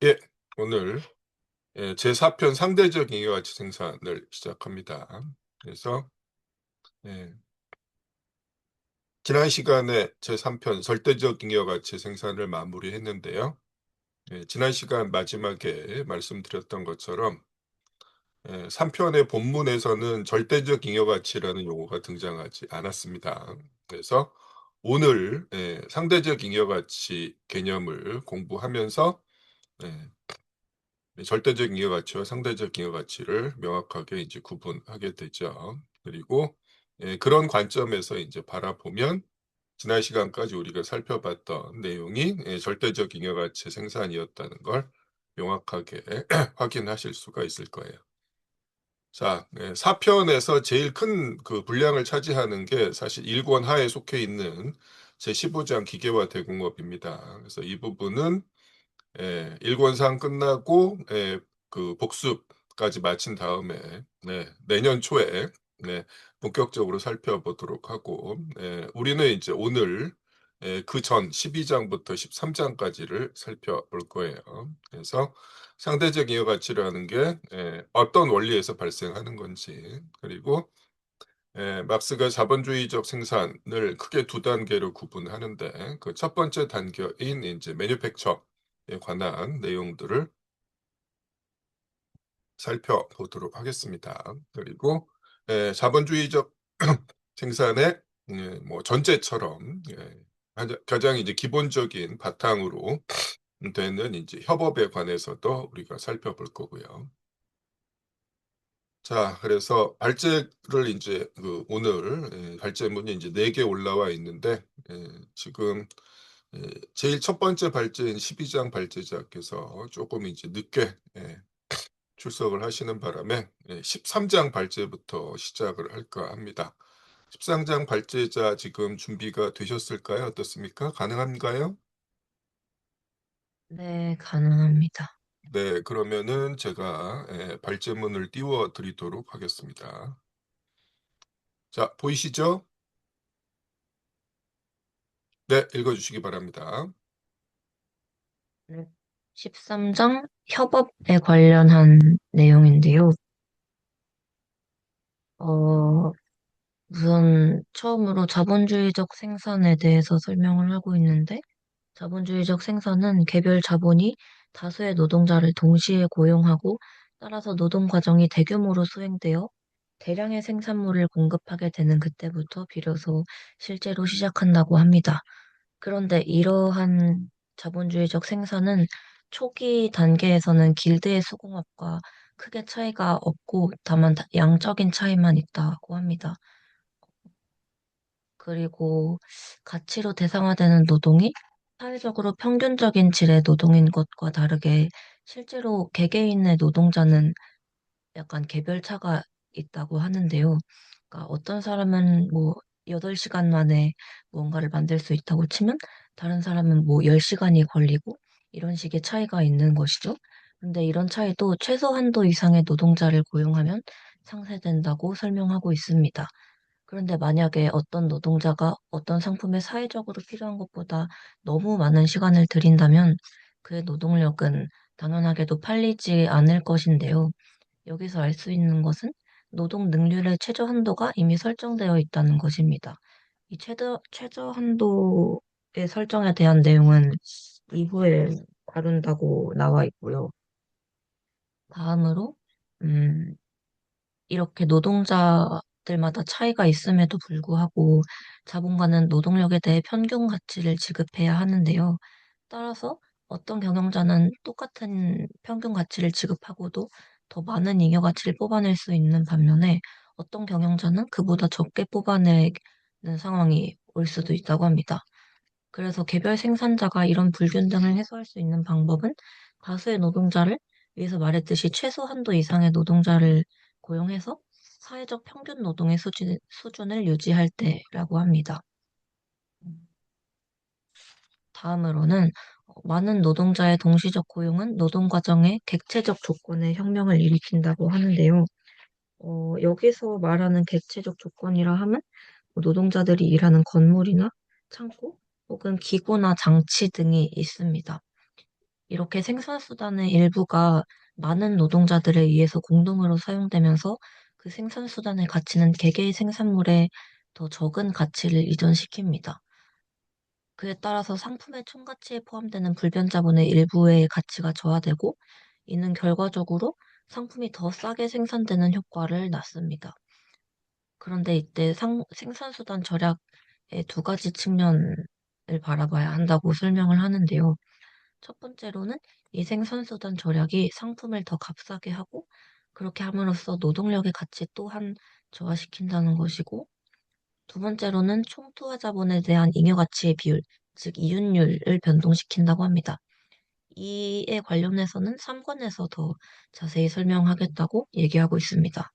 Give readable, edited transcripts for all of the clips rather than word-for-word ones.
예. 오늘 제4편 상대적 잉여가치 생산을 시작합니다. 그래서 예 지난 시간에 제3편 절대적 잉여가치 생산을 마무리했는데요. 지난 시간 마지막에 말씀드렸던 것처럼 3 편의 본문에서는 절대적 잉여가치라는 용어가 등장하지 않았습니다. 그래서 오늘 상대적 잉여가치 개념을 공부하면서 예 절대적 잉여가치와 상대적 잉여가치를 명확하게 이제 구분하게 되죠. 그리고 그런 관점에서 이제 바라보면 지난 시간까지 우리가 살펴봤던 내용이 절대적 잉여가치 생산이었다는 걸 명확하게 확인하실 수가 있을 거예요. 자, 4편에서 제일 큰 그 분량을 차지하는 게 사실 1권 하에 속해 있는 제15장 기계화 대공업입니다. 그래서 이 부분은 일권상 끝나고 그 복습까지 마친 다음에 내년 초에 본격적으로 살펴보도록 하고 우리는 이제 오늘 그전 12 장부터 13 장까지를 살펴볼 거예요. 그래서 상대적 이해가치라는 게 어떤 원리에서 발생하는 건지, 그리고 막스가 자본주의적 생산을 크게 두 단계로 구분하는데 그 첫 번째 단계인 인제 매니팩처에 관한 내용들을 살펴보도록 하겠습니다. 그리고 자본주의적 생산의 뭐 전제처럼 가장 이제 기본적인 바탕으로 되는 인제 협업에 관해서도 우리가 살펴볼 거고요. 자, 그래서 발제를 인제 그 오늘 발제문이 인제 4개 올라와 있는데 지금 제일 첫 번째 발제인 12장 발제자께서 쪼끔 이제 늦게 출석을 하시는 바람에 13장 발제부터 시작을 할까 합니다. 13장 발제자 지금 준비가 되셨을까요? 어떻습니까? 가능한가요? 네, 가능합니다. 네. 그러면은 제가 발제문을 띄워 드리도록 하겠습니다. 자, 보이시죠? 네. 읽어 주시기 바랍니다. 네. 13장 협업에 관련한 내용인데요. 어 우선 처음으로 자본주의적 생산에 대해서 설명을 하고 있는데, 자본주의적 생산은 개별 자본이 다수의 노동자를 동시에 고용하고, 따라서 노동 과정이 대규모로 수행되어 대량의 생산물을 공급하게 되는 그때부터 비로소 실제로 시작한다고 합니다. 그런데 이러한 자본주의적 생산은 초기 단계에서는 길드의 수공업과 크게 차이가 없고, 다만 양적인 차이만 있다고 합니다. 그리고 가치로 대상화되는 노동이 사회적으로 평균적인 질의 노동인 것과 다르게, 실제로 개개인의 노동자는 약간 개별차가 있다고 하는데요. 그러니까 어떤 사람은 뭐 8 시간 만에 무언가를 만들 수 있다고 치면, 다른 사람은 뭐 10 시간이 걸리고, 이런 식의 차이가 있는 것이죠. 근데 이런 차이도 최소 한도 이상의 노동자를 고용하면 상쇄된다고 설명하고 있습니다. 그런데 만약에 어떤 노동자가 어떤 상품에 사회적으로 필요한 것보다 너무 많은 시간을 들인다면, 그의 노동력은 당연하게도 팔리지 않을 것인데요. 여기서 알 수 있는 것은 노동 능률의 최저 한도가 이미 설정되어 있다는 것입니다. 이 최저 한도의 설정에 대한 내용은 이후에 다룬다고 나와 있고요. 다음으로 음 이렇게 노동자들마다 차이가 있음에도 불구하고 자본가는 노동력에 대해 평균 가치를 지급해야 하는데요. 따라서 어떤 경영자는 똑같은 평균 가치를 지급하고도 더 많은 잉여 가치를 뽑아낼 수 있는 반면에, 어떤 경영자는 그보다 적게 뽑아내는 상황이 올 수도 있다고 합니다. 그래서 개별 생산자가 이런 불균등을 해소할 수 있는 방법은 다수의 노동자를, 위에서 말했듯이 최소 한도 이상의 노동자를 고용해서 사회적 평균 노동의 수준을 유지할 때라고 합니다. 음. 다음으로는 많은 노동자의 동시적 고용은 노동 과정의 객체적 조건에 혁명을 일으킨다고 하는데요. 여기서 말하는 객체적 조건이라 함은 노동자들이 일하는 건물이나 창고, 혹은 기구나 장치 등이 있습니다. 이렇게 생산수단의 일부가 많은 노동자들에 의해서 공동으로 사용되면서 그 생산수단의 가치는 개개의 생산물에 더 적은 가치를 이전시킵니다. 그에 따라서 상품의 총가치에 포함되는 불변자본의 일부의 가치가 저하되고, 이는 결과적으로 상품이 더 싸게 생산되는 효과를 낳습니다. 그런데 이때 생산수단 절약의 두 가지 측면을 바라봐야 한다고 설명을 하는데요. 첫 번째로는 이 생산수단 절약이 상품을 더 값싸게 하고, 그렇게 함으로써 노동력의 가치 또한 저하시킨다는 것이고, 두 번째로는 총투하 자본에 대한 잉여가치의 비율, 즉 이윤율을 변동시킨다고 합니다. 이에 관련해서는 3권에서 더 자세히 설명하겠다고 얘기하고 있습니다.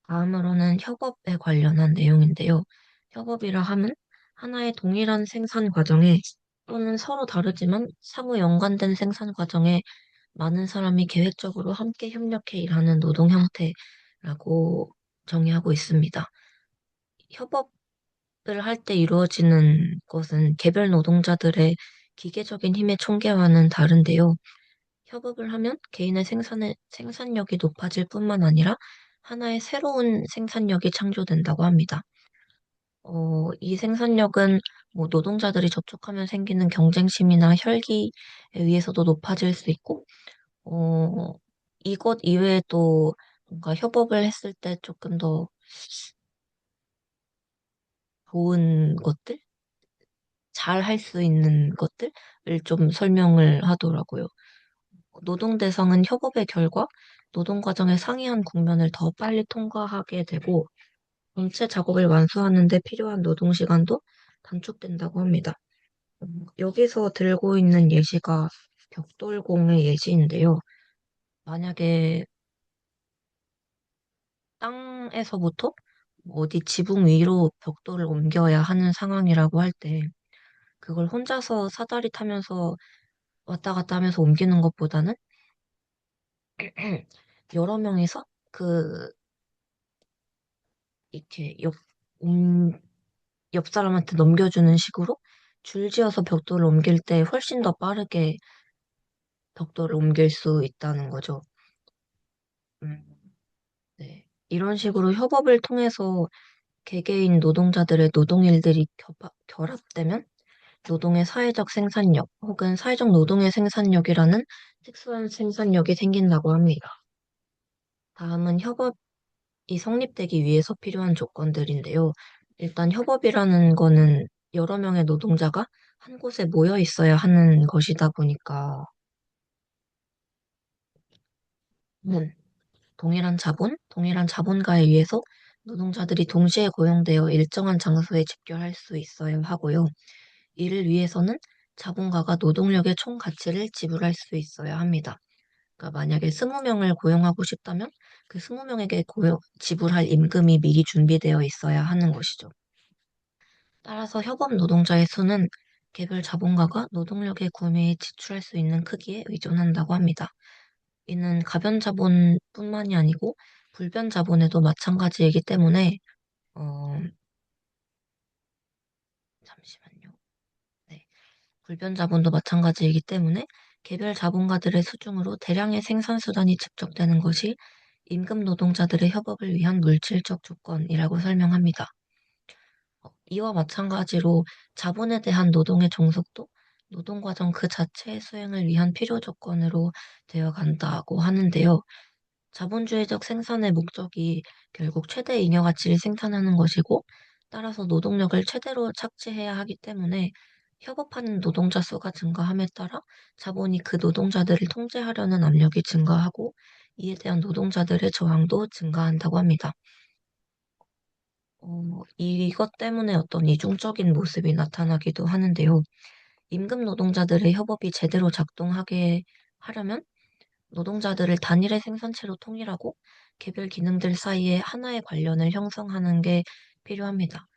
다음으로는 협업에 관련한 내용인데요. 협업이라 함은 하나의 동일한 생산 과정에, 또는 서로 다르지만 상호 연관된 생산 과정에 많은 사람이 계획적으로 함께 협력해 일하는 노동 형태라고 정의하고 있습니다. 협업을 할 때 이루어지는 것은 개별 노동자들의 기계적인 힘의 총계와는 다른데요. 협업을 하면 개인의 생산력이 높아질 뿐만 아니라 하나의 새로운 생산력이 창조된다고 합니다. 이 생산력은 뭐 노동자들이 접촉하면 생기는 경쟁심이나 혈기에 의해서도 높아질 수 있고, 어, 이것 이외에도 뭔가 협업을 했을 때 조금 더 좋은 것들, 잘 할 수 있는 것들을 좀 설명을 하더라고요. 노동 대상은 협업의 결과, 노동 과정의 상이한 국면을 더 빨리 통과하게 되고, 전체 작업을 완수하는 데 필요한 노동 시간도 단축된다고 합니다. 여기서 들고 있는 예시가 벽돌공의 예시인데요. 만약에 땅에서부터 어디 지붕 위로 벽돌을 옮겨야 하는 상황이라고 할 때, 그걸 혼자서 사다리 타면서 왔다 갔다 하면서 옮기는 것보다는 여러 명이서 그 이렇게 음, 옆 사람한테 넘겨주는 식으로 줄지어서 벽돌을 옮길 때 훨씬 더 빠르게 벽돌을 옮길 수 있다는 거죠. 음, 네. 이런 식으로 협업을 통해서 개개인 노동자들의 노동일들이 결합되면 노동의 사회적 생산력 혹은 사회적 노동의 생산력이라는 특수한 생산력이 생긴다고 합니다. 다음은 협업이 성립되기 위해서 필요한 조건들인데요. 일단 협업이라는 거는 여러 명의 노동자가 한 곳에 모여 있어야 하는 것이다 보니까, 동일한 자본가에 의해서 노동자들이 동시에 고용되어 일정한 장소에 집결할 수 있어야 하고요. 이를 위해서는 자본가가 노동력의 총 가치를 지불할 수 있어야 합니다. 그러니까 만약에 20명을 고용하고 싶다면 그 20명에게 지불할 임금이 미리 준비되어 있어야 하는 것이죠. 따라서 협업 노동자의 수는 개별 자본가가 노동력의 구매에 지출할 수 있는 크기에 의존한다고 합니다. 이는 가변 자본뿐만이 아니고 불변 자본에도 마찬가지이기 때문에, 어, 잠시만요. 네. 불변 자본도 마찬가지이기 때문에 개별 자본가들의 수중으로 대량의 생산 수단이 축적되는 것이 임금 노동자들의 협업을 위한 물질적 조건이라고 설명합니다. 이와 마찬가지로 자본에 대한 노동의 종속도 노동 과정 그 자체의 수행을 위한 필요 조건으로 되어 간다고 하는데요. 자본주의적 생산의 목적이 결국 최대 잉여 가치를 생산하는 것이고, 따라서 노동력을 최대로 착취해야 하기 때문에 협업하는 노동자 수가 증가함에 따라 자본이 그 노동자들을 통제하려는 압력이 증가하고, 이에 대한 노동자들의 저항도 증가한다고 합니다. 이것 때문에 어떤 이중적인 모습이 나타나기도 하는데요. 임금 노동자들의 협업이 제대로 작동하게 하려면 노동자들을 단일의 생산체로 통일하고 개별 기능들 사이에 하나의 관련을 형성하는 게 필요합니다.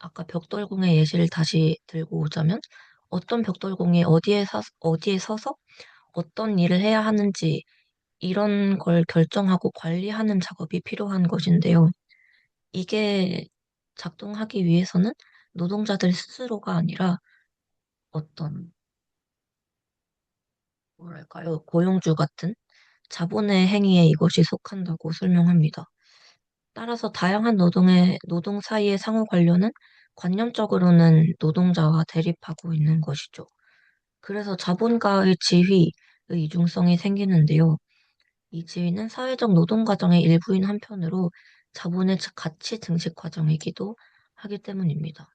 아까 벽돌공의 예시를 다시 들고 오자면, 어떤 벽돌공이 어디에 서서 어떤 일을 해야 하는지 이런 걸 결정하고 관리하는 작업이 필요한 것인데요. 이게 작동하기 위해서는 노동자들 스스로가 아니라 어떤, 뭐랄까요, 고용주 같은 자본의 행위에 이것이 속한다고 설명합니다. 따라서 다양한 노동 사이의 상호 관련은 관념적으로는 노동자와 대립하고 있는 것이죠. 그래서 자본가의 지위의 이중성이 생기는데요. 이 지위는 사회적 노동 과정의 일부인 한편으로 자본의 가치 증식 과정이기도 하기 때문입니다.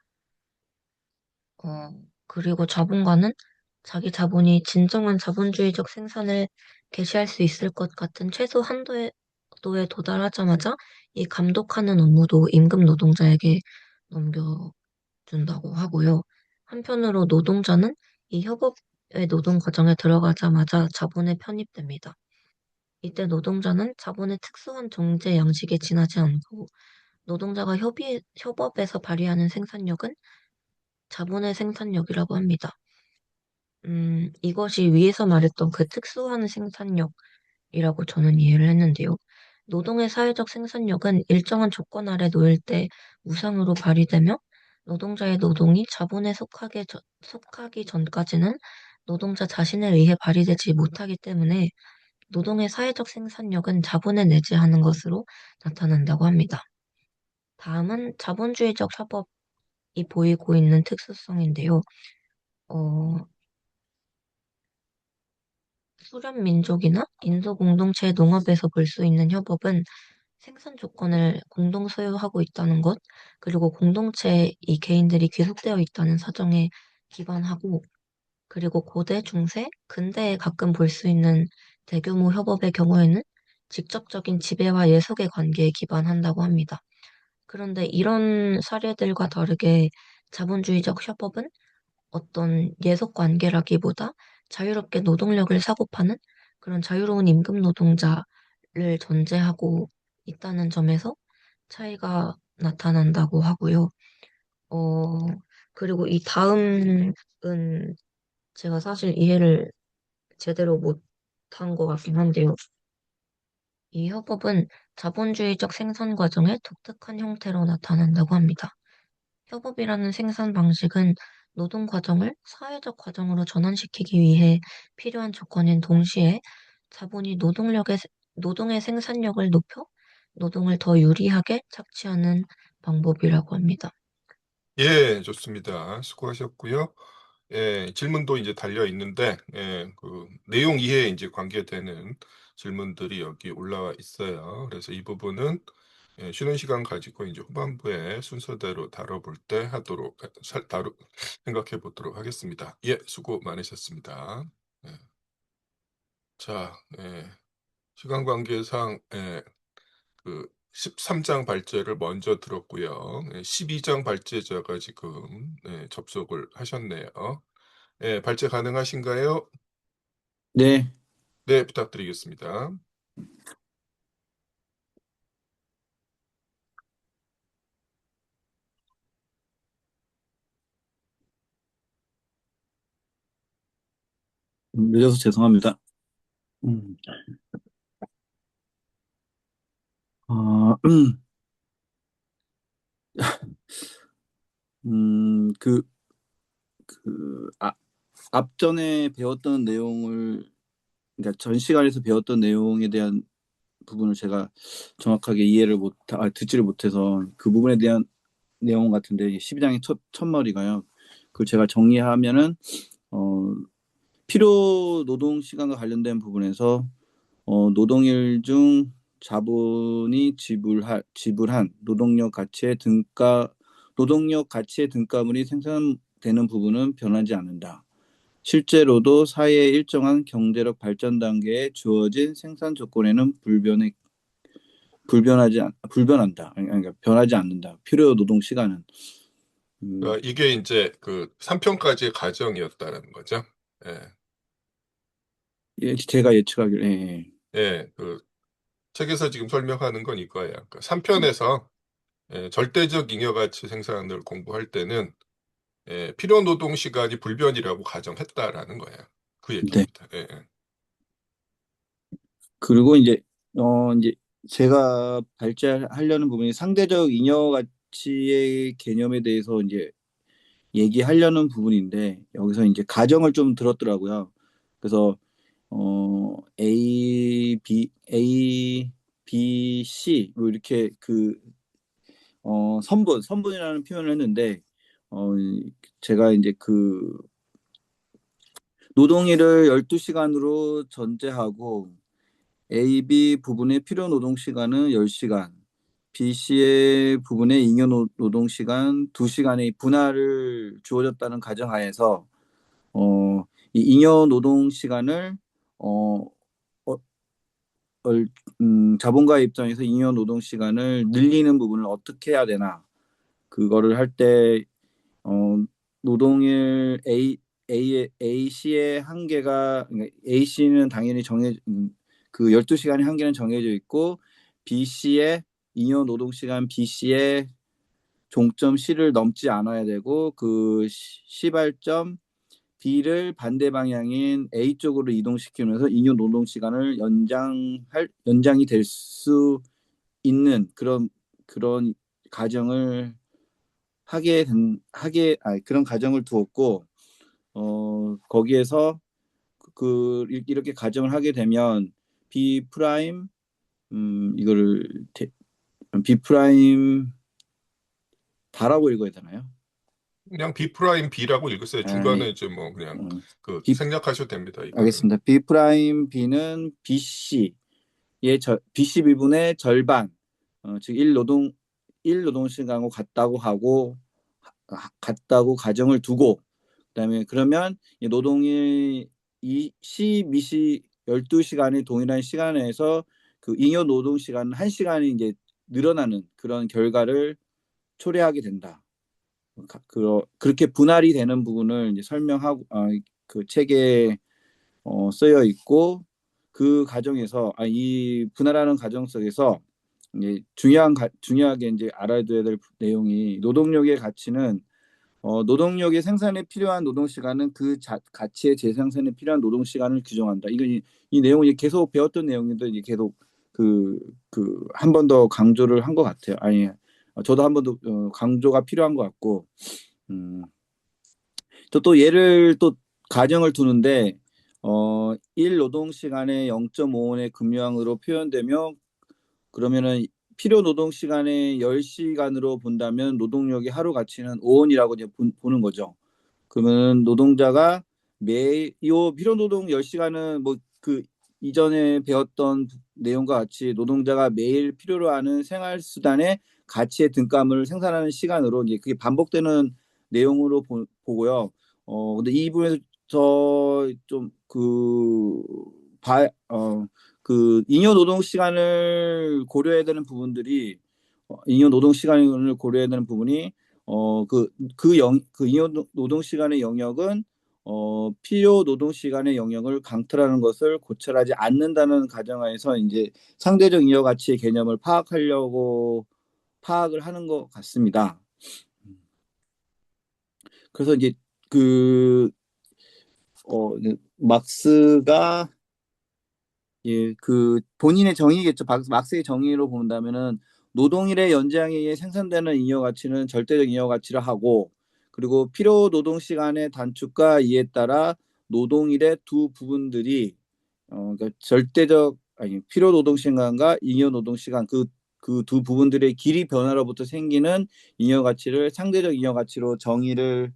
어, 그리고 자본가는 자기 자본이 진정한 자본주의적 생산을 개시할 수 있을 것 같은 최소 한도에 도달하자마자 이 감독하는 업무도 임금 노동자에게 넘겨준다고 하고요. 한편으로 노동자는 이 협업의 노동 과정에 들어가자마자 자본에 편입됩니다. 이때 노동자는 자본의 특수한 정제 양식에 지나지 않고 노동자가 협업에서 발휘하는 생산력은 자본의 생산력이라고 합니다. 이것이 위에서 말했던 그 특수한 생산력이라고 저는 이해를 했는데요. 노동의 사회적 생산력은 일정한 조건 아래 놓일 때 무상으로 발휘되며 노동자의 노동이 자본에 속하기 전까지는 노동자 자신에 의해 발휘되지 못하기 때문에 노동의 사회적 생산력은 자본에 내재하는 것으로 나타난다고 합니다. 다음은 자본주의적 협업이 보이고 있는 특수성인데요. 어, 수렵 민족이나 인도 공동체의 농업에서 볼 수 있는 협업은 생산 조건을 공동 소유하고 있다는 것, 그리고 공동체에 이 개인들이 귀속되어 있다는 사정에 기반하고, 그리고 고대, 중세, 근대에 가끔 볼 수 있는 대규모 협업의 경우에는 직접적인 지배와 예속의 관계에 기반한다고 합니다. 그런데 이런 사례들과 다르게 자본주의적 협업은 어떤 예속 관계라기보다 자유롭게 노동력을 사고 파는 그런 자유로운 임금 노동자를 전제하고 있다는 점에서 차이가 나타난다고 하고요. 어, 그리고 이 다음은 제가 사실 이해를 제대로 못한 것 같긴 한데요. 이 협업은 자본주의적 생산 과정의 독특한 형태로 나타난다고 합니다. 협업이라는 생산 방식은 노동 과정을 사회적 과정으로 전환시키기 위해 필요한 조건인 동시에 자본이 노동의 생산력을 높여 노동을 더 유리하게 착취하는 방법이라고 합니다. 예, 좋습니다. 수고하셨고요. 예, 질문도 이제 달려 있는데, 그 내용 이해에 이제 관계되는 질문들이 여기 올라와 있어요. 그래서 이 부분은 쉬는 시간 가지고 이제 후반부에 순서대로 다뤄볼 때 하도록, 생각해 보도록 하겠습니다. 예, 수고 많으셨습니다. 예, 자, 시간 관계상, 그 13장 발제를 먼저 들었고요. 12장 발제자가 지금 접속을 하셨네요. 발제 가능하신가요? 네, 네, 부탁드리겠습니다. 늦어서 죄송합니다. 음, 아, 그, 앞전에 배웠던 내용을, 그러니까 전 시간에서 배웠던 내용에 대한 부분을 제가 정확하게 듣지를 못해서 그 부분에 대한 내용 같은데, 12장의 첫 머리가요. 그걸 제가 정리하면은, 어, 필요 노동 시간과 관련된 부분에서 노동일 중 자본이 지불한 노동력 가치의 등가물이 생산되는 부분은 변하지 않는다. 실제로도 사회의 일정한 경제력 발전 단계에 주어진 생산 조건에는 불변한다. 그러니까 변하지 않는다. 필요 노동 시간은. 이게 이제 그 3편까지의 과정이었다는 거죠. 예, 예, 제가 예측하기로, 예, 그 책에서 지금 설명하는 건 이거예요. 그 3편에서 절대적 잉여가치 생산을 공부할 때는 필요 노동 시간이 불변이라고 가정했다라는 거예요. 그 네. 얘기입니다. 예, 예. 그리고 이제 제가 발제하려는 부분이 상대적 잉여 가치의 개념에 대해서 이제 얘기하려는 부분인데 여기서 이제 가정을 좀 들었더라고요. 그래서 A, C 뭐 이렇게 선분이라는 표현을 했는데 제가 이제 그 노동일을 12시간으로 전제하고 A, B 부분의 필요 노동 시간은 10시간, B, C의 부분의 잉여 노동 시간 2시간의 분할을 주어졌다는 가정하에서 이 잉여 노동 시간을 어, 어, 자본가의 입장에서 잉여 노동 시간을 늘리는 부분을 어떻게 해야 되나 그거를 할 때 노동일 A C의 한계가 그러니까 A C는 당연히 그 12시간의 한계는 정해져 있고 B C의 잉여 노동 시간 B C의 종점 C를 넘지 않아야 되고 그 시발점 B를 반대 방향인 A 쪽으로 이동시키면서 잉여 노동 시간을 연장이 될 수 있는 그런 가정을 그런 가정을 두었고 거기에서 이렇게 가정을 하게 되면 B 프라임 이거를 B 프라임 다라고 읽어야 되나요? 그냥 B 프라임 B라고 읽으세요. 중간에 네. 이제 뭐 그냥 B 생략하셔도 됩니다. 이거는. 알겠습니다. B 프라임 B는 BC의 BC 비분의 절반, 즉 1노동 시간하고 같다고 가정을 두고 그다음에 그러면 이 노동일 미시 12시간의 동일한 시간 내에서 그 잉여 노동 시간은 1시간이 이제 늘어나는 그런 결과를 초래하게 된다. 그렇게 분할이 되는 부분을 이제 설명하고 그 책에 쓰여 있고 그 과정에서 이 분할하는 과정 속에서 이제 중요하게 이제 알아둬야 될 내용이 노동력의 가치는 노동력의 생산에 필요한 노동 시간은 그 가치의 재생산에 필요한 노동 시간을 규정한다. 이건 이 내용이 계속 배웠던 내용인데 이제 계속 한 번 더 강조를 한 것 같아요. 아니 저도 한 번 더 강조가 필요한 것 같고 또 예를 또 가정을 두는데 1 노동 시간에 0.5원의 급여량으로 표현되며 그러면은 필요 노동 시간에 10시간으로 본다면 노동력의 하루 가치는 5원이라고 이제 보는 거죠. 그러면 노동자가 매일 필요 노동 10시간은 뭐 그 이전에 배웠던 내용과 같이 노동자가 매일 필요로 하는 생활 수단의 가치의 등감을 생산하는 시간으로 이제 그게 반복되는 내용으로 보고요. 근데 이 부분에서 좀 잉여 노동 시간을 고려해야 되는 부분들이 잉여 노동 시간을 고려해야 되는 부분이 잉여 노동 시간의 영역은 필요 노동 시간의 영역을 강탈하는 것을 고찰하지 않는다는 가정하에서 이제 상대적 잉여 가치의 개념을 파악을 하는 것 같습니다. 그래서 이제 막스가 본인의 정의겠죠. 막스의 정의로 본다면은 노동일의 연장에 의해 생산되는 잉여 가치는 절대적 잉여 가치를 하고 그리고 필요 노동 시간의 단축과 이에 따라 노동일의 두 부분들이 그러니까 필요 노동 시간과 잉여 노동 시간 그 두 부분들의 길이 변화로부터 생기는 잉여 가치를 상대적 잉여 가치로 정의를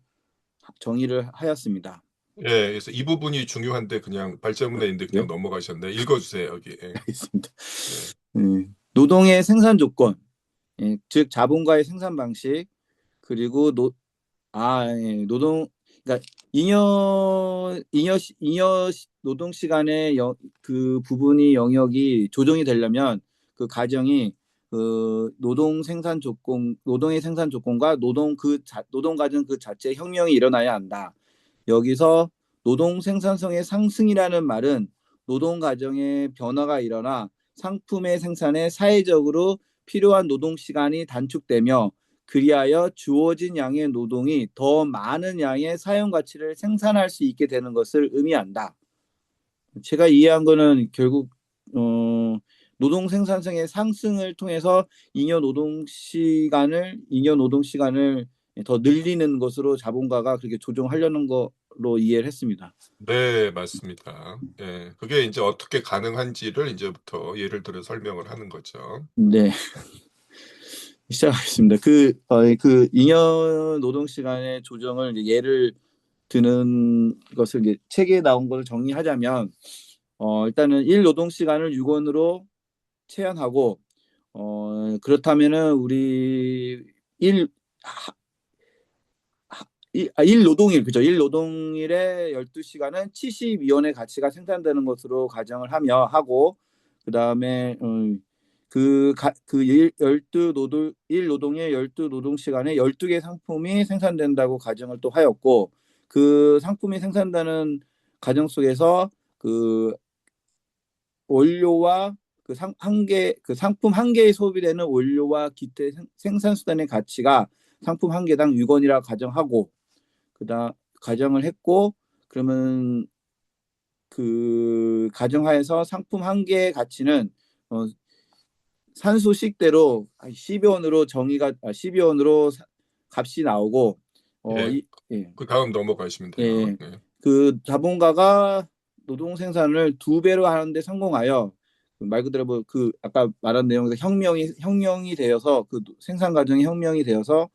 하였습니다. 예, 그래서 이 부분이 중요한데 그냥 발제문에 있는데 그냥 넘어가셨네. 읽어주세요 여기. 예. 알겠습니다. 노동의 생산 조건, 즉 자본가의 생산 방식 그리고 노동 그러니까 잉여 노동 시간의 그 부분이 영역이 조정이 되려면 그 가정이 노동의 생산 조건과 노동 과정 그 자체의 혁명이 일어나야 한다. 여기서 노동 생산성의 상승이라는 말은 노동 과정의 변화가 일어나 상품의 생산에 사회적으로 필요한 노동 시간이 단축되며 그리하여 주어진 양의 노동이 더 많은 양의 사용 가치를 생산할 수 있게 되는 것을 의미한다. 제가 이해한 거는 결국 노동 생산성의 상승을 통해서 잉여 노동 시간을 더 늘리는 것으로 자본가가 그렇게 조정하려는 거로 이해를 했습니다. 네, 맞습니다. 예, 그게 이제 어떻게 가능한지를 이제부터 예를 들어 설명을 하는 거죠. 네. 시작하겠습니다. 그 잉여 노동 시간의 조정을 이제 예를 드는 것을 이제 책에 나온 것을 정리하자면 일단은 일 노동 시간을 6원으로 제한하고 그렇다면은 우리 일 일 노동일 그죠? 일 노동일의 12시간은 72원의 가치가 생산되는 것으로 가정을 하고 그다음에 일 노동의 12노동시간에 12개 상품이 생산된다고 가정을 또 하였고 그 상품이 생산되는 가정 속에서 그 원료와 그 상품 한 개에 소비되는 원료와 기타 생산 수단의 가치가 상품 한 개당 6원이라 가정하고 가정을 했고 그러면 그 가정하에서 상품 한 개의 가치는 산수식대로 12원으로 12원으로 값이 나오고 예, 예. 그 다음 넘어가시면 돼요. 예. 네. 그 자본가가 노동 생산을 2배로 하는데 성공하여 말 그대로 그 아까 말한 내용에서 혁명이 되어서 그 생산 과정이 혁명이 되어서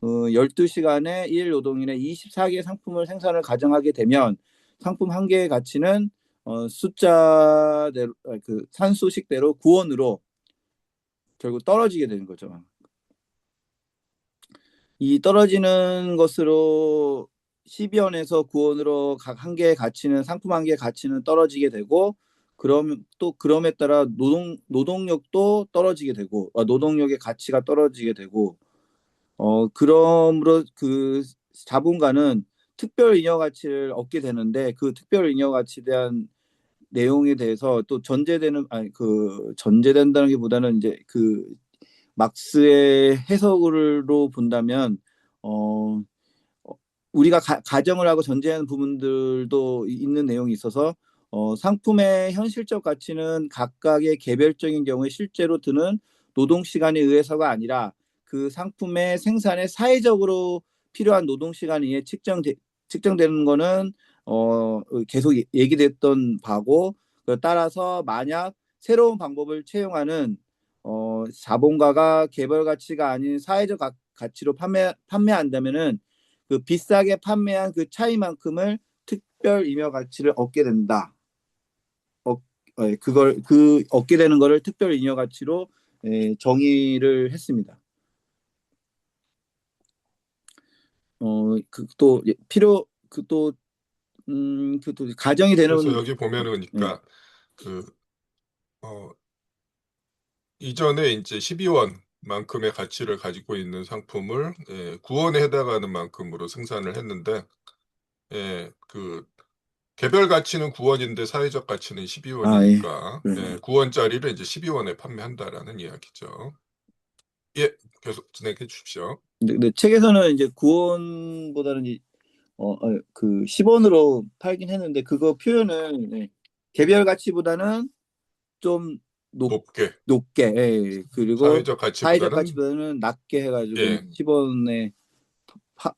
12시간에 1일 노동일에 24개의 상품을 생산을 가정하게 되면 상품 한 개의 가치는 숫자대로 그 산수식대로 9원으로 결국 떨어지게 되는 거죠. 이 떨어지는 것으로 12원에서 9원으로 각 한 개의 가치는 상품 한 개의 가치는 떨어지게 되고 그럼에 따라 노동력도 떨어지게 되고 노동력의 가치가 떨어지게 되고 그러므로 그 자본가는 특별 잉여 가치를 얻게 되는데 그 특별 잉여 가치에 대한 내용에 대해서 또 전제된다는 게 보다는 이제 그 막스의 해석으로 본다면 어, 우리가 가정을 하고 전제하는 부분들도 있는 내용이 있어서 상품의 현실적 가치는 각각의 개별적인 경우에 실제로 드는 노동 시간에 의해서가 아니라 그 상품의 생산에 사회적으로 필요한 노동 시간에 의해 측정되는 거는 계속 얘기됐던 바고 따라서 만약 새로운 방법을 채용하는 자본가가 개별 가치가 아닌 사회적 가치로 판매한다면은 그 비싸게 판매한 그 차이만큼을 특별 임여 가치를 얻게 된다. 그걸 얻게 되는 거를 특별 임여 가치로 정의를 했습니다. 또 필요 또 가정이 되는 그래서 여기 보면은 그러니까 그 이전에 이제 12원만큼의 가치를 가지고 있는 상품을 9원에 해당하는 만큼으로 생산을 했는데 그 개별 가치는 9원인데 사회적 가치는 12원이니까 9원짜리를 이제 12원에 판매한다라는 이야기죠. 예, 계속 진행해 주십시오. 근데 책에서는 이제 9원보다는 그 10원으로 팔긴 했는데 그거 표현을 개별 가치보다는 좀 높게. 그리고 사회적 가치보다는 낮게 해가지고 예. 10원에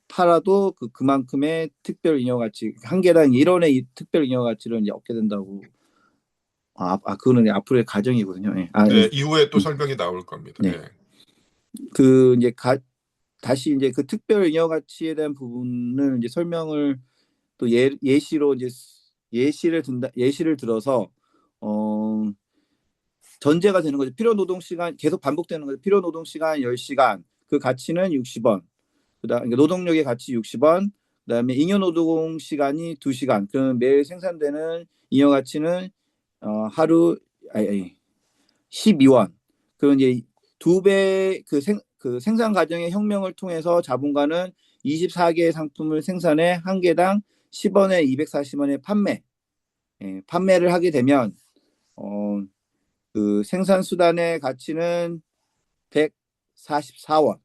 팔아도 그만큼의 특별 잉여 가치 한 개당 1원의 특별 잉여 가치를 이제 얻게 된다고. 그거는 앞으로의 가정이거든요. 이후에 또 설명이 나올 겁니다. 네. 그 이제 다시 이제 그 특별 잉여 가치에 대한 부분을 이제 설명을 또 예시로 이제 예시를 들어서 전제가 되는 거죠. 필요 노동 시간 계속 반복되는 거죠. 필요 노동 시간 10시간 그 가치는 60원. 그다음 노동력의 가치 60원. 그다음에 잉여 노동 시간이 2시간. 그럼 매일 생산되는 잉여 가치는 하루 12원. 그럼 이제 2배 그 생산 과정의 혁명을 통해서 자본가는 24개의 상품을 생산해 한 개당 10원에 240원에 판매를 하게 되면 그 생산 수단의 가치는 144원.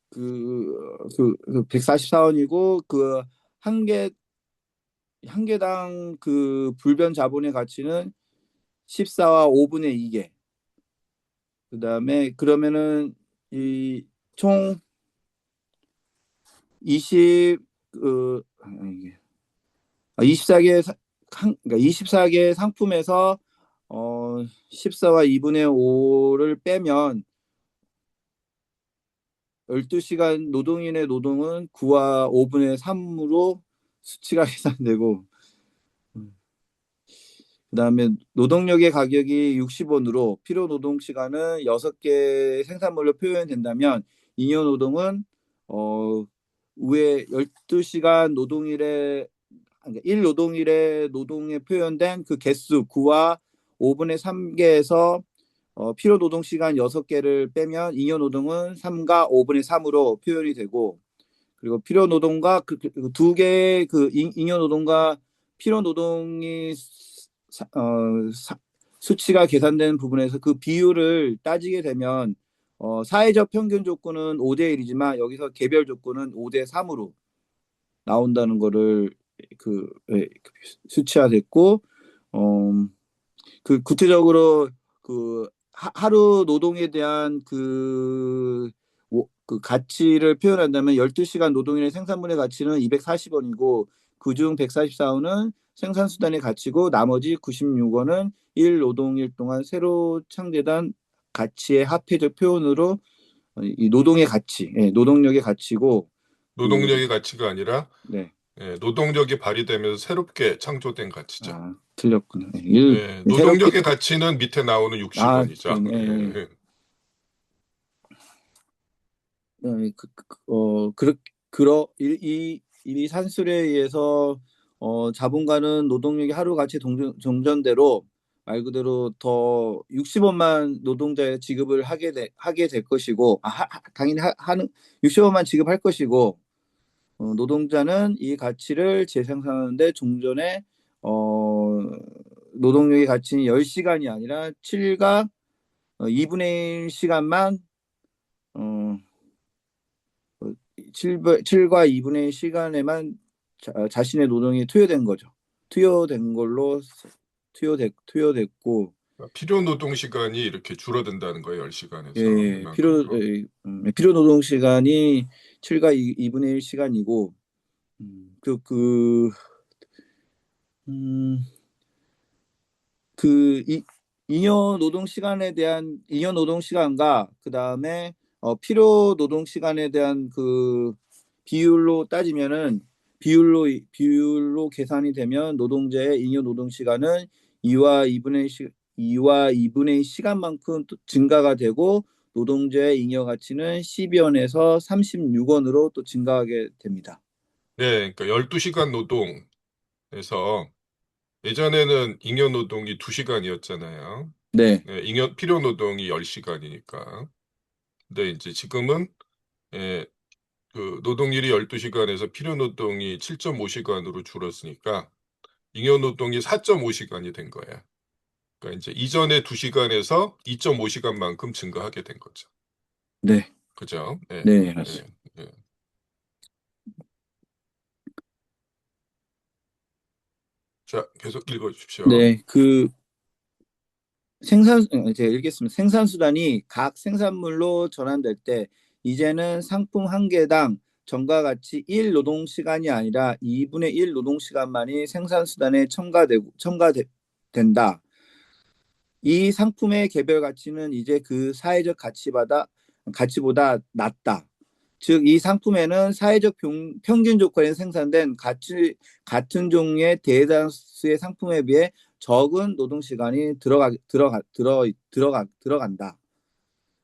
그 144원이고 그 한 개당 그 불변 자본의 가치는 14와 5분의 2개. 그다음에 그러면은 총 20, 그, 이게 24개 그러니까 24개 상품에서 14와 2분의 5를 빼면 12시간 노동인의 노동은 9와 5분의 3으로 수치가 계산되고, 그다음에 노동력의 가격이 60원으로 필요 노동 시간은 6개 생산물로 표현된다면 잉여 노동은 위에 12시간 노동일에, 그러니까 1노동일의 노동에 표현된 그 개수 9와 5분의 3개에서 필요 노동 시간 6개를 빼면 잉여 노동은 3과 5분의 3으로 표현이 되고, 그리고 필요 노동과 두 개의 그 잉여 노동과 필요 노동이 수치가 계산된 부분에서 그 비율을 따지게 되면 사회적 평균 조건은 5대 1이지만 여기서 개별 조건은 5대 3으로 나온다는 거를 수치화됐고, 그 구체적으로 그 하루 노동에 대한 그 가치를 표현한다면 12시간 노동인의 생산물의 가치는 240원이고 그중 144원은 생산수단의 가치고 나머지 96원은 1노동일 동안 새로 창제된 가치의 합해적 표현으로 이 노동의 가치, 노동력의 가치고, 노동력의 가치가 아니라 네. 노동력이 발휘되면서 새롭게 창조된 가치죠. 틀렸구나. 노동력의 가치는 밑에 나오는 60원이죠. 그러네. 이 산술에 의해서 자본가는 노동력이 하루 가치 동전대로 말 그대로 더 60원만 노동자에 지급을 하게 될 것이고, 당연히 하는 60원만 지급할 것이고, 노동자는 이 가치를 재생산하는데 종전에 노동력의 가치는 10시간이 아니라 7과 2분의 1 시간만 7과 2분의 1 시간에만 자신의 노동이 투여된 거죠. 투여됐고, 필요 노동 시간이 이렇게 줄어든다는 거예요, 10시간에서. 필요 노동 시간이 7과 2분의 1 시간이고, 잉여 노동 시간에 대한 잉여 노동 시간과 그 다음에 필요 노동 시간에 대한 그 비율로 따지면은 비율로 계산이 되면 노동자의 잉여 노동 시간은 2와 2분의 1 시간만큼 또 증가가 되고 노동자의 잉여 가치는 12원에서 36원으로 또 증가하게 됩니다. 네, 그러니까 12시간 노동에서 예전에는 잉여 노동이 2시간이었잖아요. 네. 필요 노동이 10시간이니까. 근데 이제 지금은 그 노동일이 12시간에서 필요 노동이 7.5시간으로 줄었으니까 잉여 노동이 4.5시간이 된 거예요. 그러니까 이제 이전에 2시간에서 2.5시간만큼 증가하게 된 거죠. 네. 그죠? 네, 맞습니다. 자, 계속 읽어주십시오. 네, 제가 읽겠습니다. 생산수단이 각 생산물로 전환될 때 이제는 상품 한 개당 전과 같이 1노동시간이 아니라 2분의 1 노동시간만이 생산수단에 첨가된다. 이 상품의 개별 가치는 이제 그 사회적 가치보다 낮다. 즉, 이 상품에는 사회적 평균 조건에 생산된 같은 종류의 대다수의 상품에 비해 적은 노동 시간이 들어간다.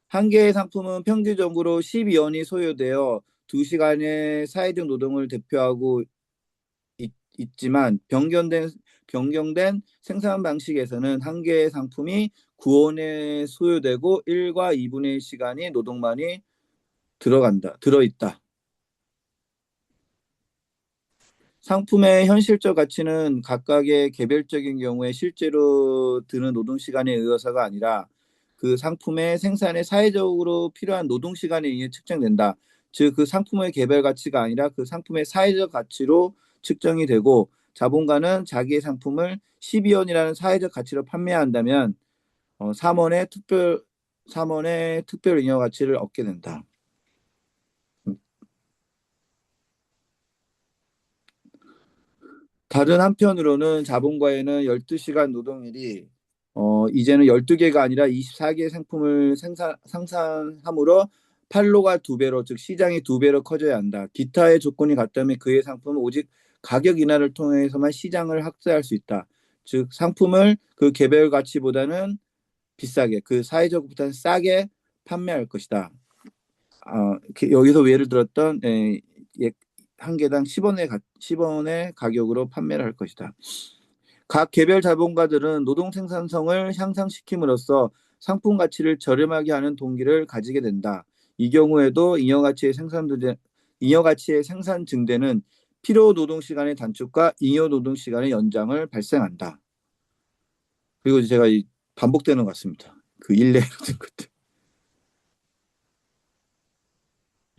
한 개의 상품은 평균적으로 12원이 소요되어 2시간의 사회적 노동을 대표하고 있지만 변경된 생산 방식에서는 한 개의 상품이 9원에 소요되고 1과 2분의 1 시간이 노동만이 들어있다. 상품의 현실적 가치는 각각의 개별적인 경우에 실제로 드는 노동시간에 의해서가 아니라 그 상품의 생산에 사회적으로 필요한 노동시간에 의해 측정된다. 즉, 그 상품의 개별 가치가 아니라 그 상품의 사회적 가치로 측정이 되고, 자본가는 자기의 상품을 12원이라는 사회적 가치로 판매한다면 3원의 3원의 특별 잉여 가치를 얻게 된다. 다른 한편으로는 자본가에는 12시간 노동일이 이제는 12개가 아니라 24개의 상품을 생산함으로 판로가 2배로, 즉 시장이 2배로 커져야 한다. 기타의 조건이 같다면 그의 상품은 오직 가격 인하를 통해서만 시장을 확대할 수 있다. 즉 상품을 그 개별 가치보다는 비싸게, 그 사회적보다는 싸게 판매할 것이다. 여기서 예를 들었던 한 개당 10원의 가격으로 판매를 할 것이다. 각 개별 자본가들은 노동 생산성을 향상시킴으로써 상품 가치를 저렴하게 하는 동기를 가지게 된다. 이 경우에도 잉여 가치의 생산 증대는 필요 노동 시간의 단축과 잉여 노동 시간의 연장을 발생한다. 그리고 제가 반복되는 것 같습니다. 그 일례 같은 것들.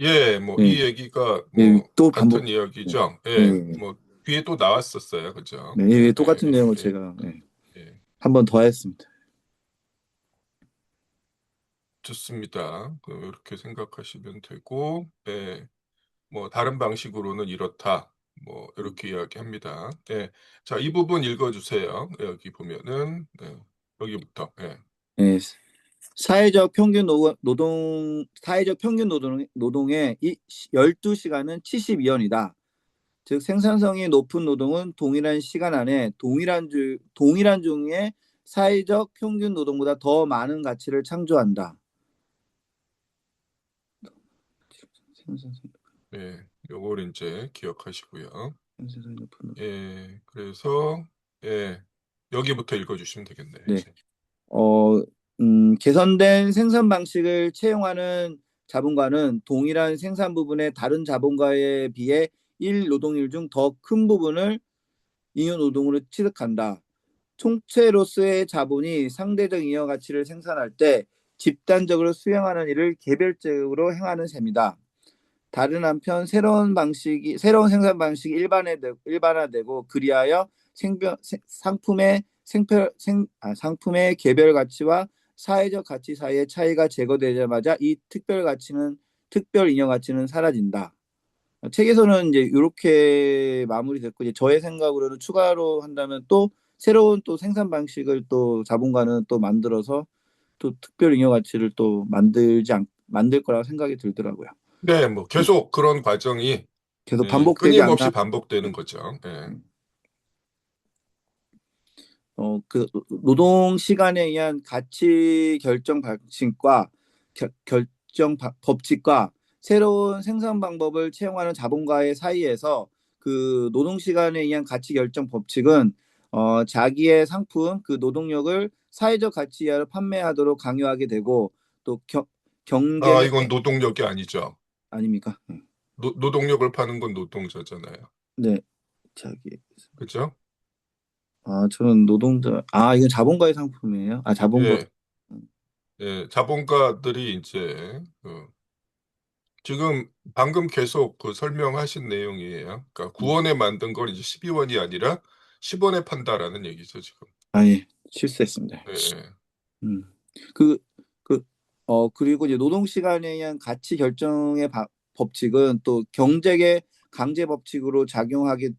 예, 뭐 예. 이 얘기가 예, 뭐 또 같은 반복. 이야기죠. 예, 예, 예. 뭐 뒤에 또 나왔었어요, 그죠? 네, 예, 똑같은 내용을 예, 제가 예. 한 번 더 했습니다. 좋습니다. 이렇게 생각하시면 되고, 예, 뭐 다른 방식으로는 이렇다. 뭐 이렇게 이야기합니다. 예, 자, 이 부분 읽어주세요. 여기 보면은 여기부터. 예. 예, 사회적 평균 노동의 12시간은 72원이다. 즉 생산성이 높은 노동은 동일한 시간 안에 동일한 종의 사회적 평균 노동보다 더 많은 가치를 창조한다. 예, 요걸 이제 기억하시고요. 생산성이 높은 노동. 예, 그래서 예, 여기부터 읽어주시면 되겠네요. 네. 이제. 개선된 생산 방식을 채용하는 자본가는 동일한 생산 부분의 다른 자본가에 비해 일 노동일 중 더 큰 부분을 잉여 노동으로 취득한다. 총체로서의 자본이 상대적 잉여 가치를 생산할 때 집단적으로 수행하는 일을 개별적으로 행하는 셈이다. 다른 한편 새로운 생산 방식이 일반화되고 그리하여 상품의 개별 가치와 사회적 가치 사이의 차이가 제거되자마자 이 특별 잉여 가치는 사라진다. 책에서는 이제 이렇게 마무리됐고, 이제 저의 생각으로는 추가로 한다면 또 새로운 또 생산 방식을 또 자본가는 또 만들어서 또 특별 잉여 가치를 또 만들 거라고 생각이 들더라고요. 네, 뭐 계속 그런 과정이 계속 예, 반복되지 끊임없이 않나. 반복되는 거죠. 예. 그 노동 시간에 의한 가치 결정 방식과 법칙과 새로운 생산 방법을 채용하는 자본가의 사이에서 그 노동 시간에 의한 가치 결정 법칙은 자기의 상품 그 노동력을 사회적 가치 이하로 판매하도록 강요하게 되고 또 아, 경쟁에 이건 노동력이 아니죠. 아닙니까? 노동력을 파는 건 노동자잖아요. 네, 그죠? 저는 이건 자본가의 상품이에요. 자본가. 예, 예, 자본가들이 이제 지금 방금 계속 설명하신 내용이에요. 그러니까 9원에 만든 걸 이제 12원이 아니라 10원에 판다라는 얘기죠, 지금. 실수했습니다. 예, 예. 음. 그리고 이제 노동 시간에 의한 가치 결정의 법칙은 또 경제의 강제 법칙으로 작용하게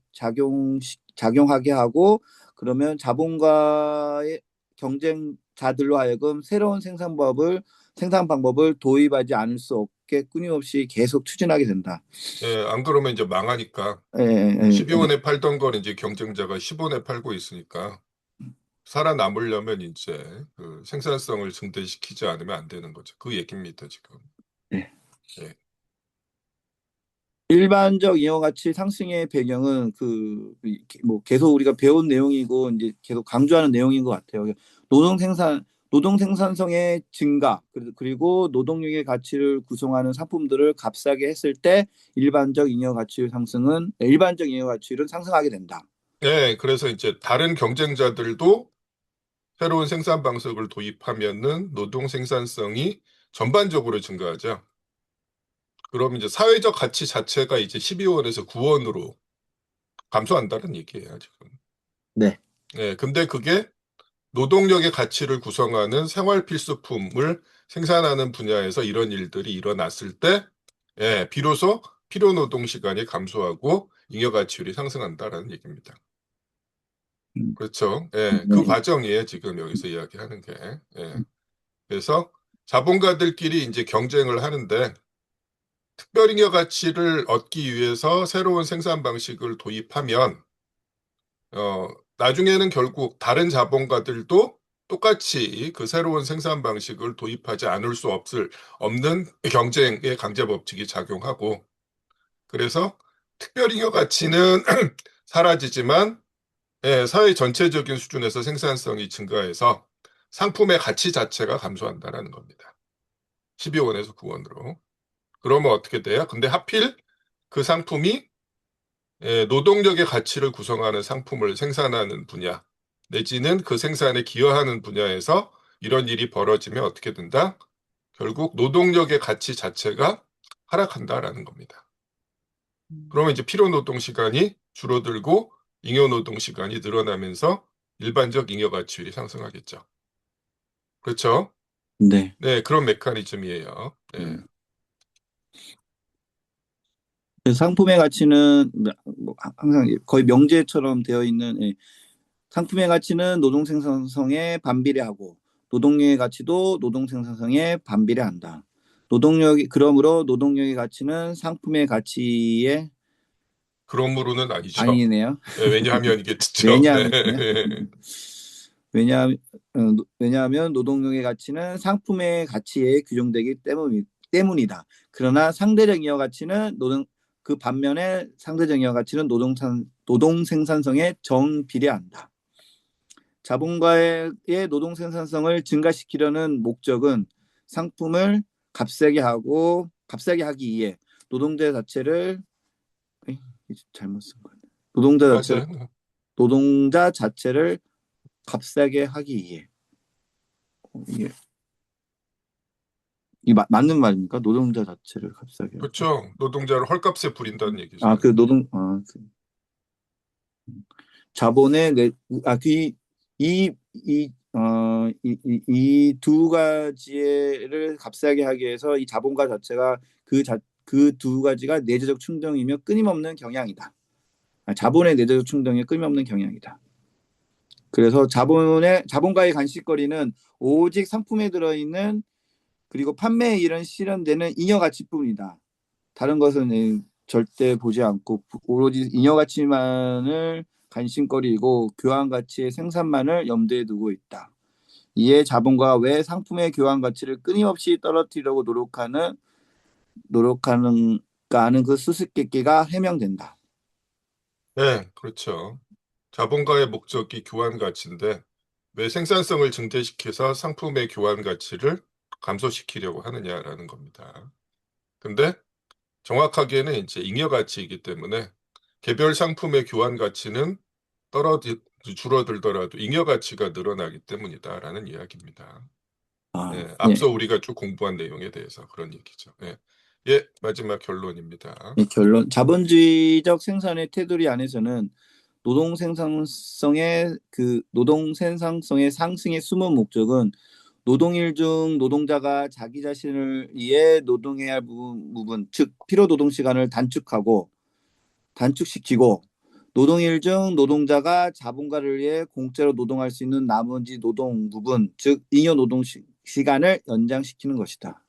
하고, 그러면 자본가의 경쟁자들로 하여금 새로운 생산 방법을 도입하지 않을 수 없게 끊임없이 계속 추진하게 된다. 예, 안 그러면 이제 망하니까. 예, 예, 예. 12원에 팔던 걸 이제 경쟁자가 10원에 팔고 있으니까 살아남으려면 이제 그 생산성을 증대시키지 않으면 안 되는 거죠. 그 얘기입니다, 지금. 예. 예. 일반적 잉여 가치 상승의 배경은 계속 우리가 배운 내용이고 이제 계속 강조하는 내용인 것 같아요. 노동 생산성의 증가, 그리고 노동력의 가치를 구성하는 상품들을 값싸게 했을 때 일반적 잉여 가치율은 상승하게 된다. 네, 그래서 이제 다른 경쟁자들도 새로운 생산 방식을 도입하면은 노동 생산성이 전반적으로 증가하죠. 그럼 이제 사회적 가치 자체가 이제 12원에서 9원으로 감소한다는 얘기예요, 지금. 네. 네, 근데 그게 노동력의 가치를 구성하는 생활 필수품을 생산하는 분야에서 이런 일들이 일어났을 때, 예, 비로소 필요 노동 시간이 감소하고 잉여 가치율이 상승한다라는 얘기입니다. 그렇죠. 예, 그 네. 과정이에요. 지금 여기서 이야기하는 게. 예. 그래서 자본가들끼리 이제 경쟁을 하는데 특별잉여 가치를 얻기 위해서 새로운 생산 방식을 도입하면 나중에는 결국 다른 자본가들도 똑같이 그 새로운 생산 방식을 도입하지 않을 수 없는 경쟁의 강제 법칙이 작용하고 그래서 특별잉여 가치는 사라지지만 예, 사회 전체적인 수준에서 생산성이 증가해서 상품의 가치 자체가 감소한다는 겁니다. 12원에서 9원으로. 그러면 어떻게 돼요? 근데 하필 그 상품이 예, 노동력의 가치를 구성하는 상품을 생산하는 분야, 내지는 그 생산에 기여하는 분야에서 이런 일이 벌어지면 어떻게 된다? 결국 노동력의 가치 자체가 하락한다라는 겁니다. 그러면 이제 필요 노동 시간이 줄어들고 잉여 노동 시간이 늘어나면서 일반적 잉여 가치율이 상승하겠죠. 그렇죠? 네. 네, 그런 메커니즘이에요. 네. 그 상품의 가치는 뭐 항상 거의 명제처럼 되어 있는 상품의 가치는 노동 생산성에 반비례하고 노동력의 가치도 노동 생산성에 반비례한다. 그러므로 노동력의 가치는 상품의 가치에 그러므로는 아니죠. 아니네요. 네, 왜냐하면 이게 듣죠. 왜냐하면 네. 왜냐하면 노동력의 가치는 상품의 가치에 규정되기 때문이다. 그러나 상대적 잉여 가치는 그 반면에 상대적 잉여 가치는 노동 생산성에 정비례한다. 자본가의 노동 생산성을 증가시키려는 목적은 상품을 값싸게 하기 위해 노동자 자체를 잘못 쓴 거네. 맞아요. 노동자 자체를 값싸게 하기 위해 이게 맞는 말입니까? 노동자 자체를 값싸게. 그렇죠. 노동자를 헐값에 부린다는 얘기죠. 그 자본의 이 두 가지를 값싸게 하기 위해서 이 자본가 자체가 그 두 가지가 내재적 충동이며 끊임없는 경향이다. 자본의 내재적 충동이 끊임없는 경향이다. 그래서 자본가의 간식거리는 오직 상품에 들어있는 그리고 판매에 이른 실현되는 잉여 가치뿐이다. 다른 것은 절대 보지 않고 오로지 잉여 가치만을 관심거리이고 교환 가치의 생산만을 염두에 두고 있다. 이에 자본가가 왜 상품의 교환 가치를 끊임없이 떨어뜨리려고 노력하는가 하는 그 수수께끼가 해명된다. 네, 그렇죠. 자본가의 목적이 교환 가치인데 왜 생산성을 증대시켜서 상품의 교환 가치를 감소시키려고 하느냐라는 겁니다. 근데 정확하게는 이제 잉여 가치이기 때문에 개별 상품의 교환 가치는 줄어들더라도 잉여 가치가 늘어나기 때문이다라는 이야기입니다. 네, 앞서 우리가 쭉 공부한 내용에 대해서 그런 얘기죠. 네. 예, 마지막 결론입니다. 결론. 자본주의적 생산의 테두리 안에서는 노동 생산성의 상승의 숨은 목적은 노동일 중 노동자가 자기 자신을 위해 노동해야 할 부분, 즉 필요 노동 시간을 단축시키고 노동일 중 노동자가 자본가를 위해 공짜로 노동할 수 있는 나머지 노동 부분, 즉 잉여 노동 시간을 연장시키는 것이다.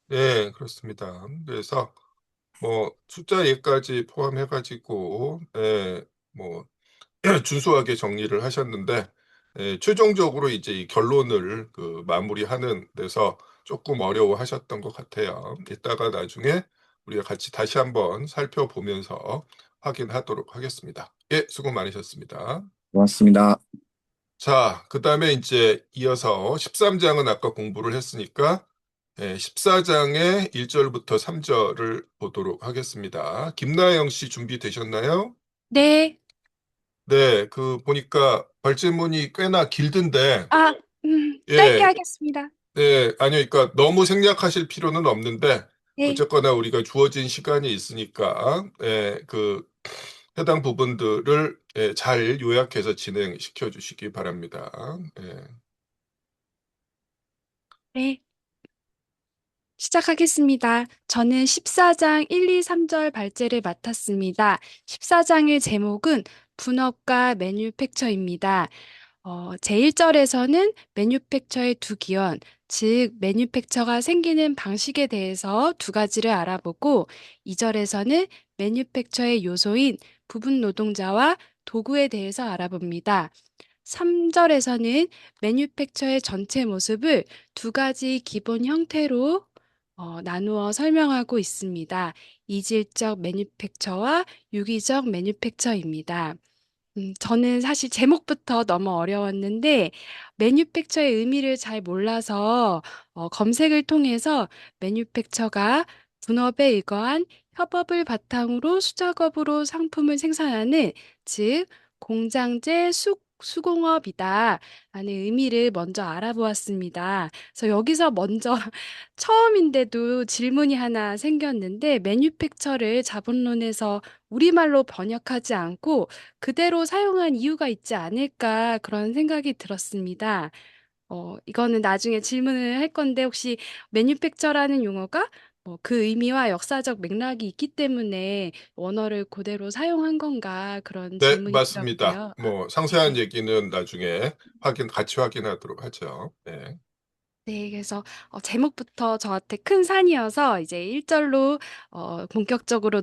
네, 그렇습니다. 그래서 뭐 숫자 예까지 포함해가지고 뭐 준수하게 정리를 하셨는데 최종적으로 이제 이 결론을 마무리하는 데서 조금 어려워하셨던 것 같아요. 이따가 나중에 우리가 같이 다시 한번 살펴보면서 확인하도록 하겠습니다. 예, 수고 많으셨습니다. 고맙습니다. 자, 그 다음에 이제 이어서 13장은 아까 공부를 했으니까 14장의 1절부터 3절을 보도록 하겠습니다. 김나영 씨 준비되셨나요? 네. 네, 보니까 발제문이 꽤나 길던데, 짧게 예, 하겠습니다. 네, 아니요, 그러니까 너무 생략하실 필요는 없는데, 네. 어쨌거나 우리가 주어진 시간이 있으니까, 해당 부분들을 잘 요약해서 진행시켜 주시기 바랍니다. 예. 네. 시작하겠습니다. 저는 14장 1, 2, 3절 발제를 맡았습니다. 14장의 제목은 분업과 매뉴팩처입니다. 제1절에서는 매뉴팩처의 두 기원, 즉 매뉴팩처가 생기는 방식에 대해서 두 가지를 알아보고 2절에서는 매뉴팩처의 요소인 부분 노동자와 도구에 대해서 알아봅니다. 3절에서는 매뉴팩처의 전체 모습을 두 가지 기본 형태로 나누어 설명하고 있습니다. 이질적 매뉴팩처와 유기적 매뉴팩처입니다. 저는 사실 제목부터 너무 어려웠는데 매뉴팩처의 의미를 잘 몰라서 검색을 통해서 매뉴팩처가 분업에 의거한 협업을 바탕으로 수작업으로 상품을 생산하는 즉 공장제 수공업이다 라는 의미를 먼저 알아보았습니다. 그래서 여기서 먼저 처음인데도 질문이 하나 생겼는데 매뉴팩처를 자본론에서 우리말로 번역하지 않고 그대로 사용한 이유가 있지 않을까 그런 생각이 들었습니다. 이거는 나중에 질문을 할 건데 혹시 매뉴팩처라는 용어가 그 의미와 역사적 맥락이 있기 때문에 원어를 그대로 사용한 건가 그런 네, 질문이 맞습니다. 들었고요. 뭐 네. 상세한 얘기는 나중에 같이 확인하도록 하죠. 네. 네, 그래서 제목부터 저한테 큰 산이어서 이제 1절로 본격적으로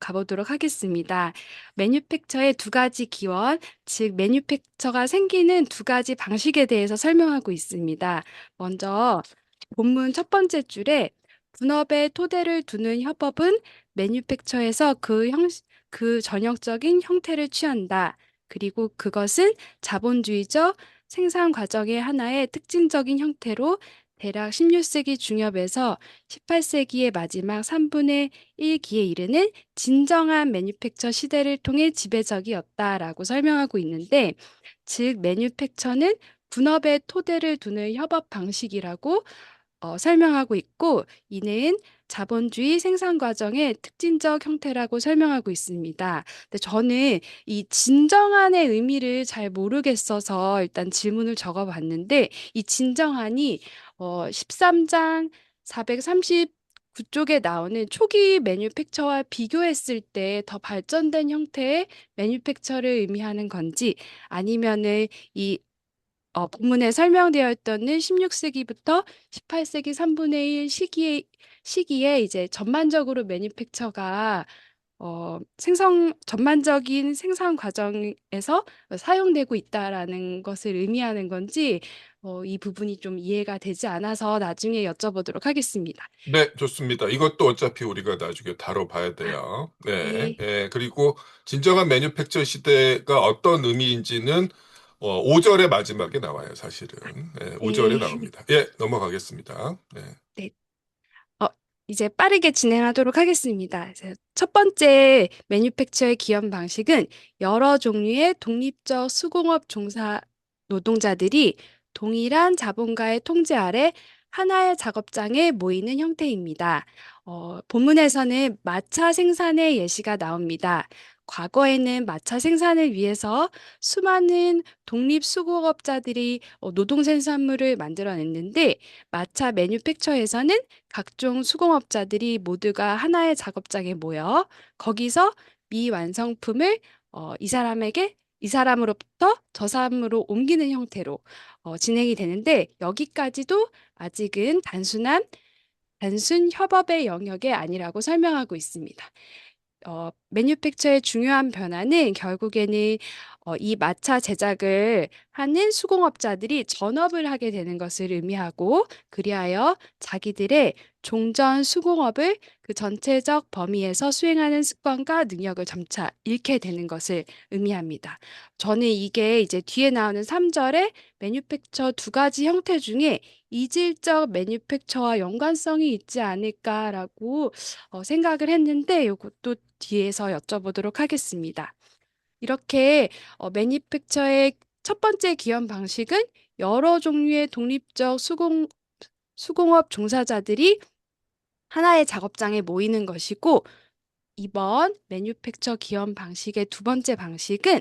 가보도록 하겠습니다. 매뉴팩처의 두 가지 기원, 즉 매뉴팩처가 생기는 두 가지 방식에 대해서 설명하고 있습니다. 먼저 본문 첫 번째 줄에 분업의 토대를 두는 협업은 매뉴팩처에서 그 전형적인 형태를 취한다. 그리고 그것은 자본주의적 생산 과정의 하나의 특징적인 형태로 대략 16세기 중엽에서 18세기의 마지막 3분의 1기에 이르는 진정한 매뉴팩처 시대를 통해 지배적이었다라고 설명하고 있는데, 즉 매뉴팩처는 분업의 토대를 두는 협업 방식이라고 설명하고 있고, 이는 자본주의 생산 과정의 특징적 형태라고 설명하고 있습니다. 근데 저는 이 진정한의 의미를 잘 모르겠어서 일단 질문을 적어봤는데, 이 진정한이 13장 439쪽에 나오는 초기 매뉴팩처와 비교했을 때 더 발전된 형태의 매뉴팩처를 의미하는 건지, 아니면은 이 본문에 설명되어 있던 16세기부터 18세기 3분의 1 시기에 이제 전반적으로 매니팩처가 전반적인 생산 과정에서 사용되고 있다라는 것을 의미하는 건지 이 부분이 좀 이해가 되지 않아서 나중에 여쭤보도록 하겠습니다. 네, 좋습니다. 이것도 어차피 우리가 나중에 다뤄봐야 돼요. 네. 네. 예, 그리고 진정한 매뉴팩처 시대가 어떤 의미인지는 5절의 마지막에 나와요, 사실은. 예, 5절에 네. 나옵니다. 예, 넘어가겠습니다. 네. 네. 어, 이제 빠르게 진행하도록 하겠습니다. 그래서 첫 번째 매뉴팩처의 기업 방식은 여러 종류의 독립적 수공업 종사 노동자들이 동일한 자본가의 통제 아래 하나의 작업장에 모이는 형태입니다. 본문에서는 마차 생산의 예시가 나옵니다. 과거에는 마차 생산을 위해서 수많은 독립수공업자들이 노동 생산물을 만들어냈는데 마차 매뉴팩처에서는 각종 수공업자들이 모두가 하나의 작업장에 모여 거기서 미완성품을 이 사람으로부터 저 사람으로 옮기는 형태로 진행이 되는데 여기까지도 아직은 단순 협업의 영역이 아니라고 설명하고 있습니다. 매뉴팩처의 중요한 변화는 결국에는 이 마차 제작을 하는 수공업자들이 전업을 하게 되는 것을 의미하고 그리하여 자기들의 종전 수공업을 그 전체적 범위에서 수행하는 습관과 능력을 점차 잃게 되는 것을 의미합니다. 저는 이게 이제 뒤에 나오는 3절에 매뉴팩처 두 가지 형태 중에 이질적 매뉴팩처와 연관성이 있지 않을까라고 생각을 했는데 이것도 뒤에서 여쭤보도록 하겠습니다. 이렇게 매니팩처의 첫 번째 기업 방식은 여러 종류의 독립적 수공업 종사자들이 하나의 작업장에 모이는 것이고 이번 매뉴팩처 기업 방식의 두 번째 방식은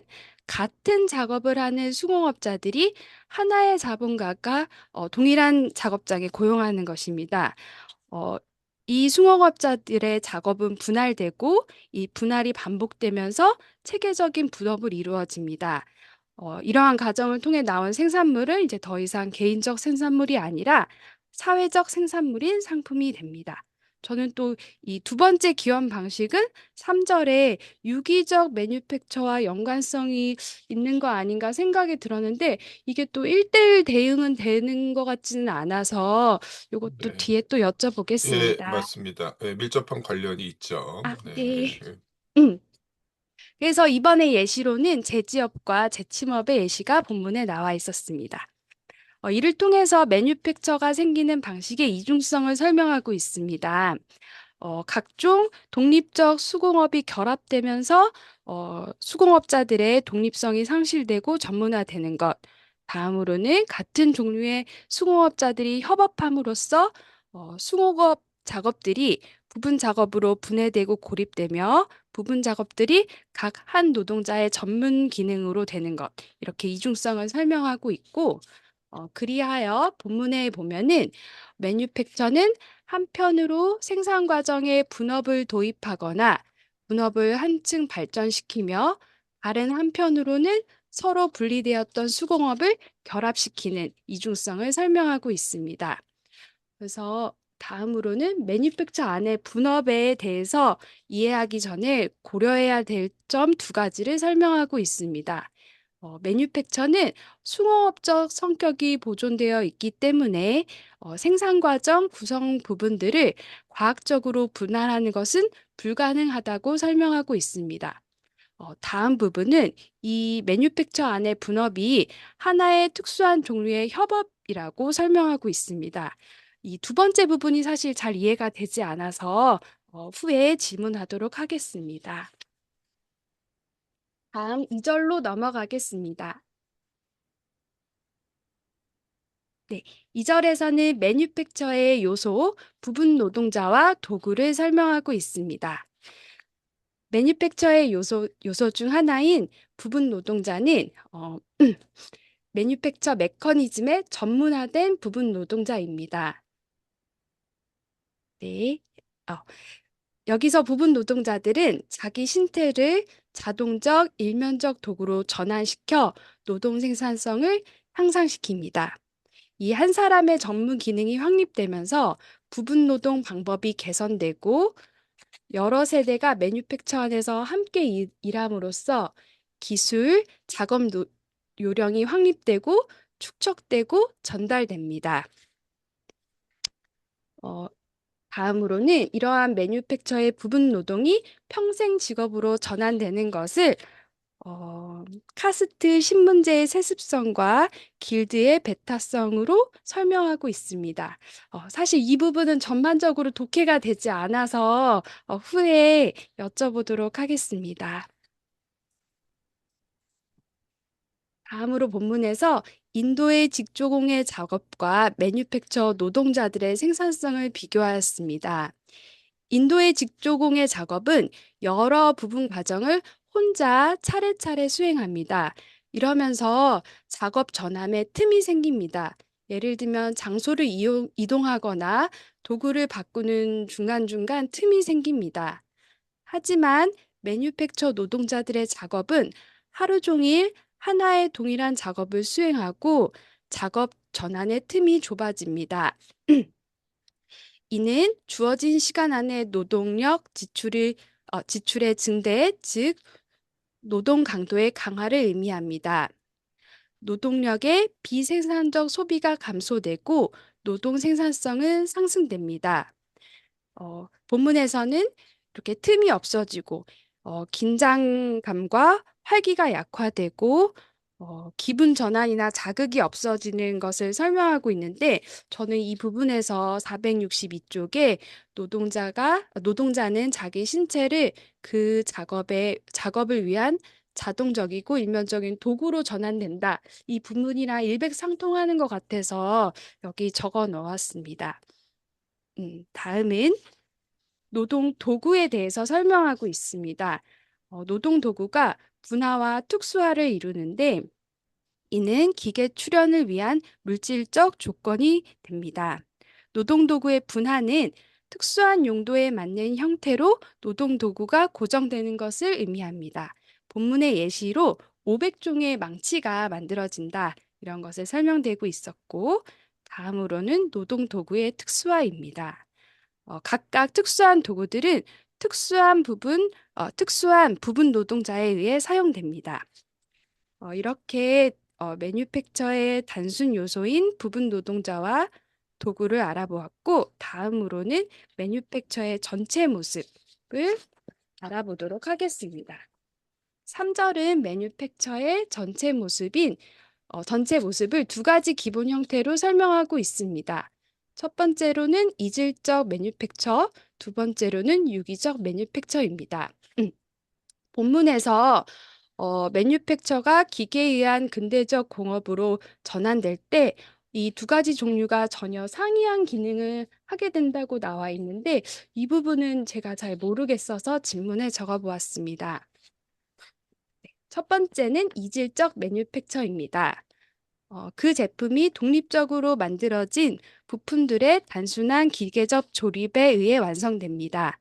같은 작업을 하는 수공업자들이 하나의 자본가가 동일한 작업장에 고용하는 것입니다. 이 수공업자들의 작업은 분할되고 이 분할이 반복되면서 체계적인 분업을 이루어집니다. 이러한 과정을 통해 나온 생산물은 이제 더 이상 개인적 생산물이 아니라 사회적 생산물인 상품이 됩니다. 저는 또 이 두 번째 기원 방식은 3절에 유기적 매뉴팩처와 연관성이 있는 거 아닌가 생각이 들었는데 이게 또 1대1 대응은 되는 것 같지는 않아서 이것도 네. 뒤에 또 예, 여쭤보겠습니다. 맞습니다. 예, 밀접한 관련이 있죠. 아, 네. 네. 예. 그래서 이번에 예시로는 제지업과 제침업의 예시가 본문에 나와 있었습니다. 이를 통해서 매뉴팩처가 생기는 방식의 이중성을 설명하고 있습니다. 각종 독립적 수공업이 결합되면서 수공업자들의 독립성이 상실되고 전문화되는 것. 다음으로는 같은 종류의 수공업자들이 협업함으로써 수공업 작업들이 부분 작업으로 분해되고 고립되며 부분 작업들이 각 한 노동자의 전문 기능으로 되는 것. 이렇게 이중성을 설명하고 있고 그리하여 본문에 보면은 매뉴팩처는 한편으로 생산 과정에 분업을 도입하거나 분업을 한층 발전시키며 다른 한편으로는 서로 분리되었던 수공업을 결합시키는 이중성을 설명하고 있습니다. 그래서 다음으로는 매뉴팩처 안의 분업에 대해서 이해하기 전에 고려해야 될 점 두 가지를 설명하고 있습니다. 매뉴팩처는 수공업적 성격이 보존되어 있기 때문에 생산 과정 구성 부분들을 과학적으로 분할하는 것은 불가능하다고 설명하고 있습니다. 다음 부분은 이 매뉴팩처 안의 분업이 하나의 특수한 종류의 협업이라고 설명하고 있습니다. 이 두 번째 부분이 사실 잘 이해가 되지 않아서 후에 질문하도록 하겠습니다. 다음 2절로 넘어가겠습니다. 네, 2절에서는 매뉴팩처의 요소, 부분 노동자와 도구를 설명하고 있습니다. 매뉴팩처의 요소 중 하나인 부분 노동자는 매뉴팩처 메커니즘에 전문화된 부분 노동자입니다. 네, 여기서 부분 노동자들은 자기 신체를 자동적, 일면적 도구로 전환시켜 노동 생산성을 향상시킵니다. 이 한 사람의 전문 기능이 확립되면서 부분 노동 방법이 개선되고 여러 세대가 매뉴팩처 안에서 함께 일함으로써 기술, 작업 요령이 확립되고 축적되고 전달됩니다. 다음으로는 이러한 매뉴팩처의 부분 노동이 평생 직업으로 전환되는 것을 카스트 신문제의 세습성과 길드의 배타성으로 설명하고 있습니다. 사실 이 부분은 전반적으로 독해가 되지 않아서 후에 여쭤보도록 하겠습니다. 다음으로 본문에서 인도의 직조공예 작업과 매뉴팩처 노동자들의 생산성을 비교하였습니다. 인도의 직조공예 작업은 여러 부분 과정을 혼자 차례차례 수행합니다. 이러면서 작업 전환에 틈이 생깁니다. 예를 들면 장소를 이동하거나 도구를 바꾸는 중간중간 틈이 생깁니다. 하지만 매뉴팩처 노동자들의 작업은 하루 종일 하나의 동일한 작업을 수행하고 작업 전환의 틈이 좁아집니다. 이는 주어진 시간 안에 노동력 지출의 증대, 즉 노동 강도의 강화를 의미합니다. 노동력의 비생산적 소비가 감소되고 노동 생산성은 상승됩니다. 본문에서는 이렇게 틈이 없어지고 긴장감과 활기가 약화되고 기분 전환이나 자극이 없어지는 것을 설명하고 있는데 저는 이 부분에서 462쪽에 노동자는 자기 신체를 그 작업을 위한 자동적이고 일면적인 도구로 전환된다. 이 부분이랑 일맥상통하는 것 같아서 여기 적어 놓았습니다. 다음은 노동 도구에 대해서 설명하고 있습니다. 노동 도구가 분화와 특수화를 이루는데 이는 기계 출현을 위한 물질적 조건이 됩니다. 노동도구의 분화는 특수한 용도에 맞는 형태로 노동도구가 고정되는 것을 의미합니다. 본문의 예시로 500종의 망치가 만들어진다. 이런 것을 설명되고 있었고, 다음으로는 노동도구의 특수화입니다. 각각 특수한 도구들은 특수한 부분 노동자에 의해 사용됩니다. 이렇게 매뉴팩처의 단순 요소인 부분 노동자와 도구를 알아보았고, 다음으로는 매뉴팩처의 전체 모습을 알아보도록 하겠습니다. 3절은 매뉴팩처의 전체 모습을 두 가지 기본 형태로 설명하고 있습니다. 첫 번째로는 이질적 매뉴팩처, 두 번째로는 유기적 매뉴팩처입니다. 본문에서 매뉴팩처가 기계에 의한 근대적 공업으로 전환될 때 이 두 가지 종류가 전혀 상이한 기능을 하게 된다고 나와 있는데 이 부분은 제가 잘 모르겠어서 질문에 적어 보았습니다. 첫 번째는 이질적 매뉴팩처입니다. 그 제품이 독립적으로 만들어진 부품들의 단순한 기계적 조립에 의해 완성됩니다.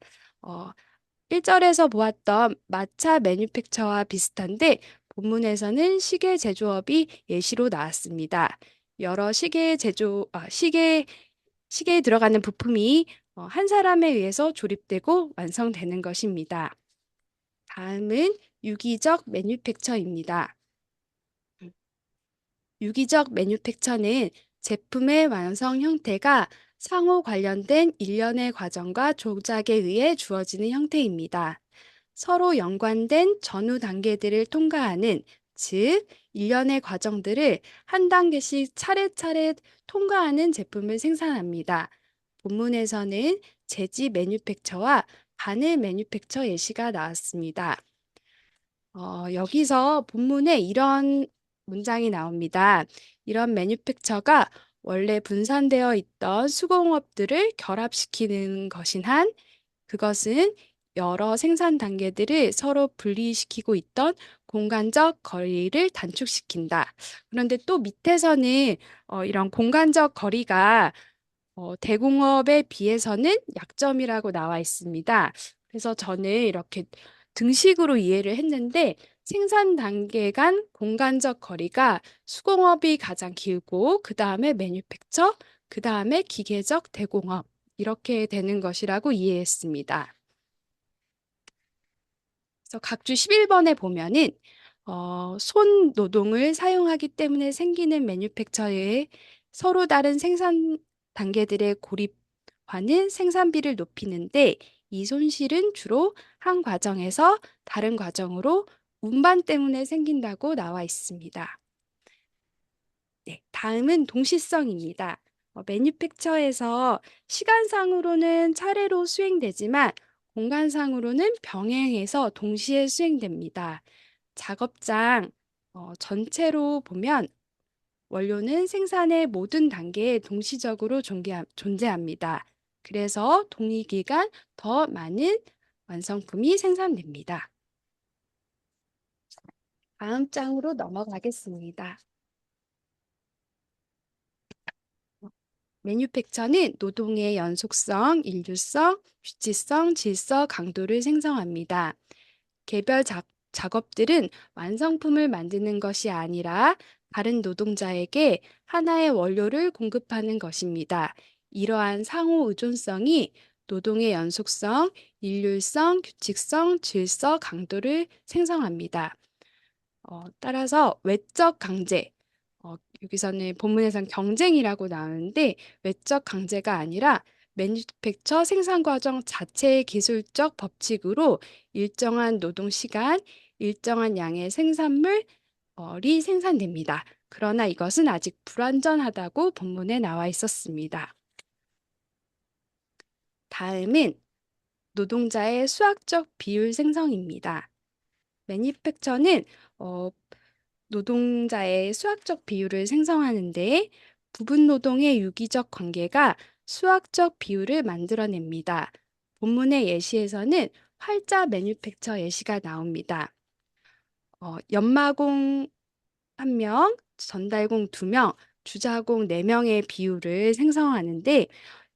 1절에서 보았던 마차 매뉴팩처와 비슷한데 본문에서는 시계 제조업이 예시로 나왔습니다. 여러 시계에 들어가는 부품이 한 사람에 의해서 조립되고 완성되는 것입니다. 다음은 유기적 매뉴팩처입니다. 유기적 매뉴팩처는 제품의 완성 형태가 상호 관련된 일련의 과정과 조작에 의해 주어지는 형태입니다. 서로 연관된 전후 단계들을 통과하는, 즉 일련의 과정들을 한 단계씩 차례차례 통과하는 제품을 생산합니다. 본문에서는 제지 매뉴팩처와 바늘 매뉴팩처 예시가 나왔습니다. 여기서 본문에 이런 문장이 나옵니다. 이런 매뉴팩처가 원래 분산되어 있던 수공업들을 결합시키는 것인 한 그것은 여러 생산 단계들을 서로 분리시키고 있던 공간적 거리를 단축시킨다. 그런데 또 밑에서는 이런 공간적 거리가 대공업에 비해서는 약점이라고 나와 있습니다. 그래서 저는 이렇게 등식으로 이해를 했는데 생산 단계 간 공간적 거리가 수공업이 가장 길고 그 다음에 매뉴팩처, 그 다음에 기계적 대공업 이렇게 되는 것이라고 이해했습니다. 그래서 각주 11번에 보면은 손 노동을 사용하기 때문에 생기는 매뉴팩처에 서로 다른 생산 단계들의 고립화는 생산비를 높이는데 이 손실은 주로 한 과정에서 다른 과정으로 운반 때문에 생긴다고 나와 있습니다. 네, 다음은 동시성입니다. 매뉴팩처에서 시간상으로는 차례로 수행되지만 공간상으로는 병행해서 동시에 수행됩니다. 작업장 전체로 보면 원료는 생산의 모든 단계에 동시적으로 존재합니다. 그래서 동일기간 더 많은 완성품이 생산됩니다. 다음 장으로 넘어가겠습니다. 매뉴팩처는 노동의 연속성, 일류성, 규칙성, 질서, 강도를 생성합니다. 개별 작업들은 완성품을 만드는 것이 아니라 다른 노동자에게 하나의 원료를 공급하는 것입니다. 이러한 상호 의존성이 노동의 연속성, 일률성, 규칙성, 질서, 강도를 생성합니다. 따라서 외적 강제, 여기서는 본문에선 경쟁이라고 나오는데 외적 강제가 아니라 매뉴팩처 생산 과정 자체의 기술적 법칙으로 일정한 노동 시간, 일정한 양의 생산물이 생산됩니다. 그러나 이것은 아직 불완전하다고 본문에 나와 있었습니다. 다음은 노동자의 수학적 비율 생성입니다. 매뉴팩처는 노동자의 수학적 비율을 생성하는데 부분 노동의 유기적 관계가 수학적 비율을 만들어냅니다. 본문의 예시에서는 활자 매뉴팩처 예시가 나옵니다. 연마공 1명, 전달공 2명, 주자공 4명의 비율을 생성하는데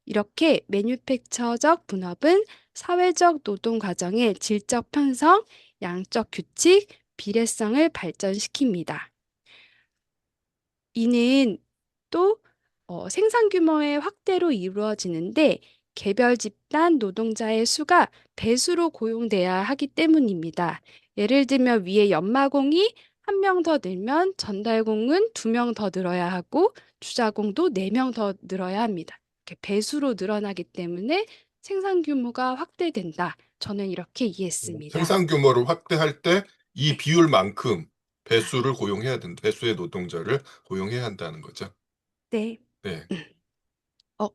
이렇게 매뉴팩처적 분업은 사회적 노동 과정의 질적 편성, 양적 규칙, 비례성을 발전시킵니다. 이는 또 생산 규모의 확대로 이루어지는데 개별 집단 노동자의 수가 배수로 고용돼야 하기 때문입니다. 예를 들면 위에 연마공이 1명 더 늘면 전달공은 2명 더 늘어야 하고 주자공도 4명 더 늘어야 합니다. 이렇게 배수로 늘어나기 때문에 생산 규모가 확대된다. 저는 이렇게 이해했습니다. 생산 규모를 확대할 때 이 비율만큼 배수를 고용해야 된다. 배수의 노동자를 고용해야 한다는 거죠. 네. 네.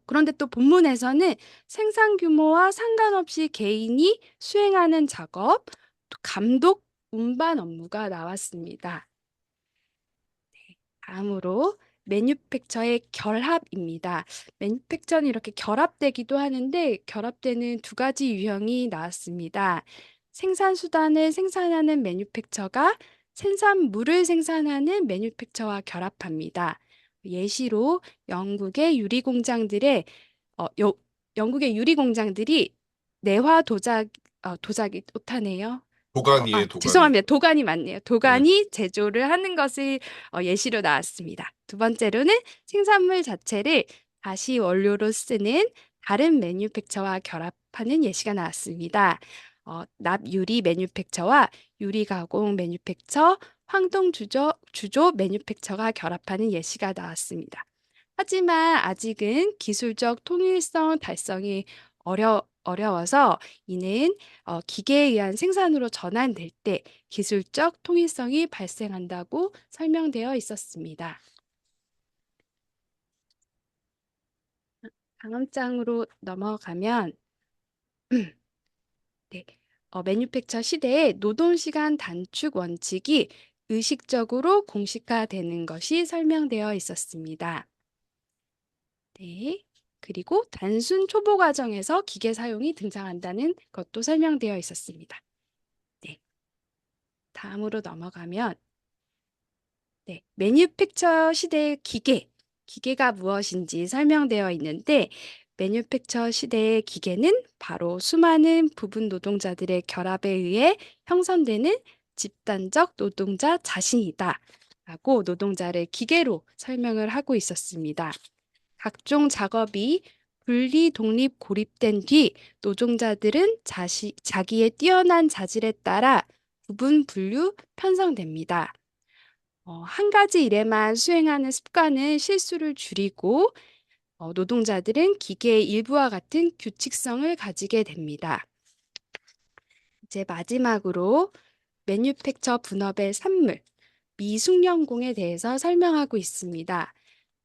그런데 또 본문에서는 생산 규모와 상관없이 개인이 수행하는 작업, 또 감독, 운반 업무가 나왔습니다. 다음으로 매뉴팩처의 결합입니다. 매뉴팩처는 이렇게 결합되기도 하는데 결합되는 2가지 유형이 나왔습니다. 생산수단을 생산하는 매뉴팩처가 생산물을 생산하는 매뉴팩처와 결합합니다. 예시로 영국의 유리 공장들이 내화 도자기 오타네요. 도가니에 도가니. 죄송합니다. 도가니 맞네요. 네. 도가니 제조를 하는 것을 예시로 나왔습니다. 2번째로는 생산물 자체를 다시 원료로 쓰는 다른 매뉴팩처와 결합하는 예시가 나왔습니다. 납유리 매뉴팩처와 유리 가공 매뉴팩처, 황동 주조 매뉴팩처가 결합하는 예시가 나왔습니다. 하지만 아직은 기술적 통일성 달성이 어려워서 이는 기계에 의한 생산으로 전환될 때 기술적 통일성이 발생한다고 설명되어 있었습니다. 다음 장으로 넘어가면 네, 매뉴팩처 시대에 노동시간 단축 원칙이 의식적으로 공식화되는 것이 설명되어 있었습니다. 네. 그리고 단순 초보 과정에서 기계 사용이 등장한다는 것도 설명되어 있었습니다. 네. 다음으로 넘어가면 매뉴팩처 시대의 기계가 무엇인지 설명되어 있는데 매뉴팩처 시대의 기계는 바로 수많은 부분 노동자들의 결합에 의해 형성되는 집단적 노동자 자신이다 라고 노동자를 기계로 설명을 하고 있었습니다. 각종 작업이 분리, 독립, 고립된 뒤 노동자들은 자기의 뛰어난 자질에 따라 구분, 분류, 편성됩니다. 한 가지 일에만 수행하는 습관은 실수를 줄이고 노동자들은 기계의 일부와 같은 규칙성을 가지게 됩니다. 이제 마지막으로 매뉴팩처 분업의 산물, 미숙련공에 대해서 설명하고 있습니다.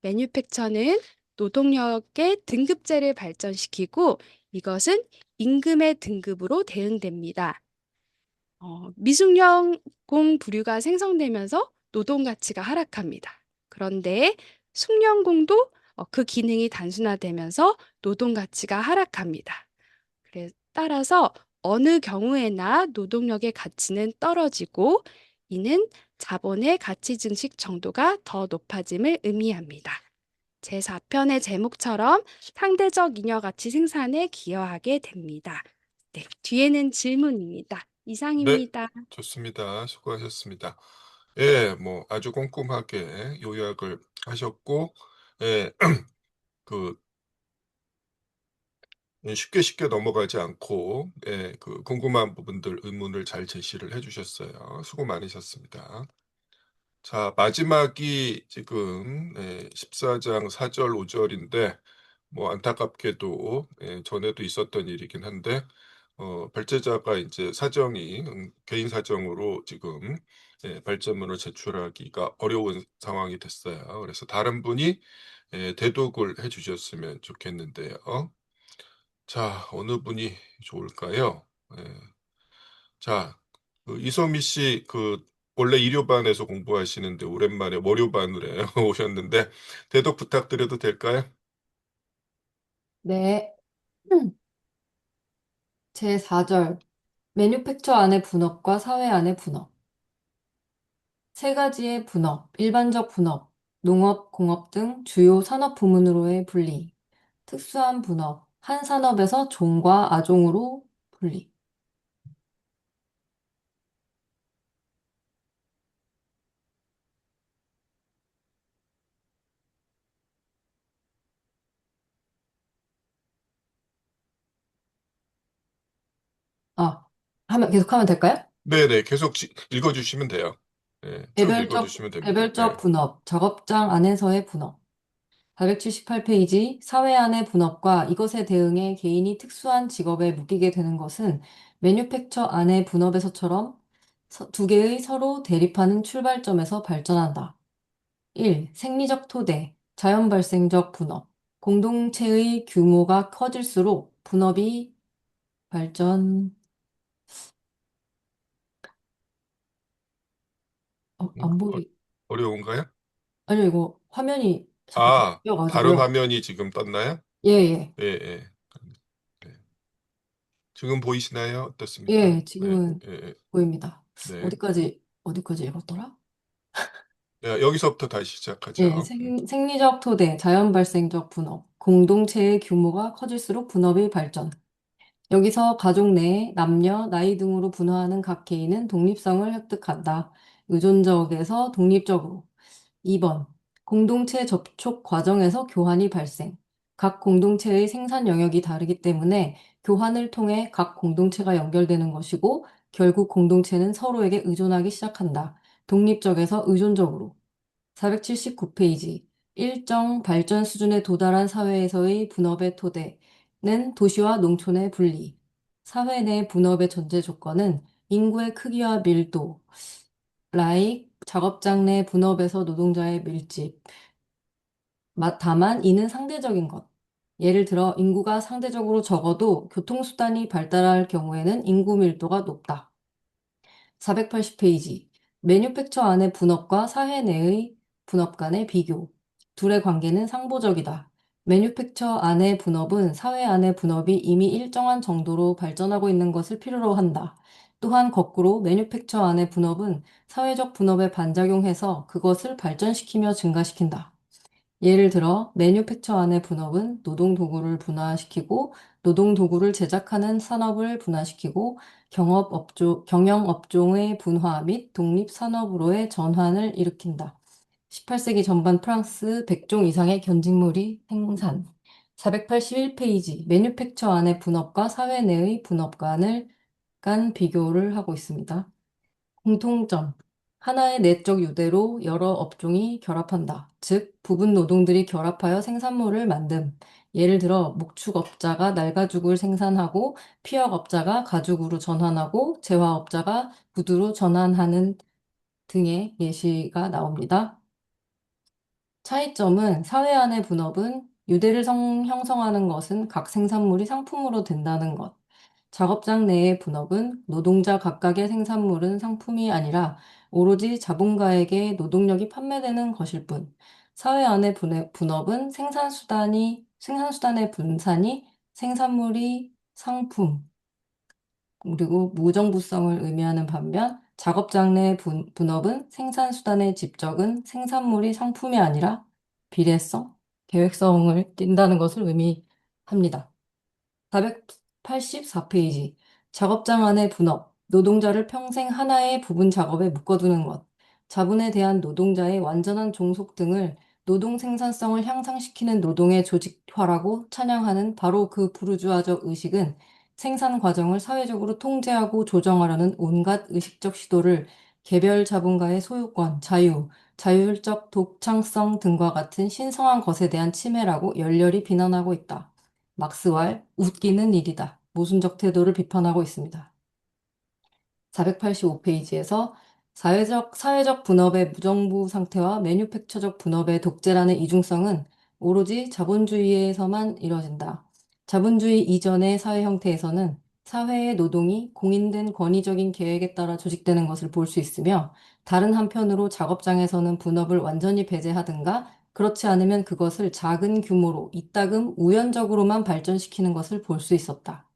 매뉴팩처는 노동력의 등급제를 발전시키고 이것은 임금의 등급으로 대응됩니다. 미숙련공 부류가 생성되면서 노동 가치가 하락합니다. 그런데 숙련공도 그 기능이 단순화되면서 노동 가치가 하락합니다. 따라서 어느 경우에나 노동력의 가치는 떨어지고 이는 자본의 가치 증식 정도가 더 높아짐을 의미합니다. 제4편의 제목처럼 상대적 잉여가치 생산에 기여하게 됩니다. 네, 뒤에는 질문입니다. 네, 이상입니다. 좋습니다. 수고하셨습니다. 예, 뭐 아주 꼼꼼하게 요약을 하셨고, 예, 그 쉽게 넘어가지 않고, 예, 그 궁금한 부분들 의문을 잘 제시를 해주셨어요. 수고 많으셨습니다. 자, 마지막이 지금 14장 4절 5절인데 뭐 안타깝게도 전에도 있었던 일이긴 한데 발제자가 이제 사정이 개인 사정으로 지금 발제문을 제출하기가 어려운 상황이 됐어요. 그래서 다른 분이 대독을 해주셨으면 좋겠는데요. 자, 어느 분이 좋을까요? 자, 그 이소미 씨, 원래 일요반에서 공부하시는데 오랜만에 월요반으로 오셨는데 대독 부탁드려도 될까요? 네. 제4절. 매뉴팩처 안의 분업과 사회 안의 분업. 세 가지의 분업, 일반적 분업, 농업, 공업 등 주요 산업 부문으로의 분리, 특수한 분업, 한 산업에서 종과 아종으로 분리. 아, 계속하면 될까요? 네네, 계속 읽어주시면 돼요. 네, 쭉 읽어주시면 됩니다. 개별적 네. 분업, 작업장 안에서의 분업. 478페이지 사회 안의 분업과 이것에 대응해 개인이 특수한 직업에 묶이게 되는 것은 매뉴팩처 안의 분업에서처럼 두 개의 서로 대립하는 출발점에서 발전한다. 1. 생리적 토대, 자연 발생적 분업. 공동체의 규모가 커질수록 분업이 발전, 어, 안 보이, 어려운가요? 아니요, 이거 화면이 자꾸 아, 다른 바뀌어가지고요. 화면이 지금 떴나요? 예, 예. 예, 예. 네. 지금 보이시나요? 어떻습니까? 예, 네, 지금은 예, 예. 보입니다. 네. 어디까지 읽었더라? 네, 여기서부터 다시 예, 시작하죠. 생리적 토대, 자연 발생적 분업, 공동체의 규모가 커질수록 분업의 발전. 여기서 가족 내 남녀, 나이 등으로 분화하는 각 개인은 독립성을 획득한다. 의존적에서 독립적으로. 2번. 공동체 접촉 과정에서 교환이 발생. 각 공동체의 생산 영역이 다르기 때문에 교환을 통해 각 공동체가 연결되는 것이고 결국 공동체는 서로에게 의존하기 시작한다. 독립적에서 의존적으로. 479페이지. 일정 발전 수준에 도달한 사회에서의 분업의 토대는 도시와 농촌의 분리. 사회 내 분업의 전제 조건은 인구의 크기와 밀도, 작업장 내 분업에서 노동자의 밀집. 다만 이는 상대적인 것. 예를 들어 인구가 상대적으로 적어도 교통수단이 발달할 경우에는 인구 밀도가 높다. 480페이지. 매뉴팩처 안의 분업과 사회 내의 분업 간의 비교. 둘의 관계는 상보적이다. 매뉴팩처 안의 분업은 사회 안의 분업이 이미 일정한 정도로 발전하고 있는 것을 필요로 한다. 또한 거꾸로 매뉴팩처 안의 분업은 사회적 분업에 반작용해서 그것을 발전시키며 증가시킨다. 예를 들어, 매뉴팩처 안의 분업은 노동도구를 분화시키고, 노동도구를 제작하는 산업을 분화시키고, 경영업종의 분화 및 독립산업으로의 전환을 일으킨다. 18세기 전반 프랑스 100종 이상의 견직물이 생산. 481페이지, 매뉴팩처 안의 분업과 사회 내의 분업 간 비교를 하고 있습니다. 공통점. 하나의 내적 유대로 여러 업종이 결합한다. 즉, 부분 노동들이 결합하여 생산물을 만듦. 예를 들어, 목축업자가 날가죽을 생산하고, 피역업자가 가죽으로 전환하고, 재화업자가 구두로 전환하는 등의 예시가 나옵니다. 차이점은 사회 안의 분업은 유대를 형성하는 것은 각 생산물이 상품으로 된다는 것. 작업장 내의 분업은 노동자 각각의 생산물은 상품이 아니라 오로지 자본가에게 노동력이 판매되는 것일 뿐. 사회 안의 분업은 생산수단의 분산이 생산물이 상품, 그리고 무정부성을 의미하는 반면 작업장 내 분업은 생산수단의 집적은 생산물이 상품이 아니라 비례성, 계획성을 띈다는 것을 의미합니다. 484페이지. 작업장 안의 분업. 노동자를 평생 하나의 부분 작업에 묶어두는 것. 자본에 대한 노동자의 완전한 종속 등을 노동 생산성을 향상시키는 노동의 조직화라고 찬양하는 바로 그 부르주아적 의식은 생산 과정을 사회적으로 통제하고 조정하려는 온갖 의식적 시도를 개별 자본가의 소유권, 자율적 독창성 등과 같은 신성한 것에 대한 침해라고 열렬히 비난하고 있다. 막스왈, 웃기는 일이다. 모순적 태도를 비판하고 있습니다. 485페이지에서 사회적 분업의 무정부 상태와 매뉴팩처적 분업의 독재라는 이중성은 오로지 자본주의에서만 이뤄진다. 자본주의 이전의 사회 형태에서는 사회의 노동이 공인된 권위적인 계획에 따라 조직되는 것을 볼 수 있으며 다른 한편으로 작업장에서는 분업을 완전히 배제하든가 그렇지 않으면 그것을 작은 규모로 이따금 우연적으로만 발전시키는 것을 볼 수 있었다.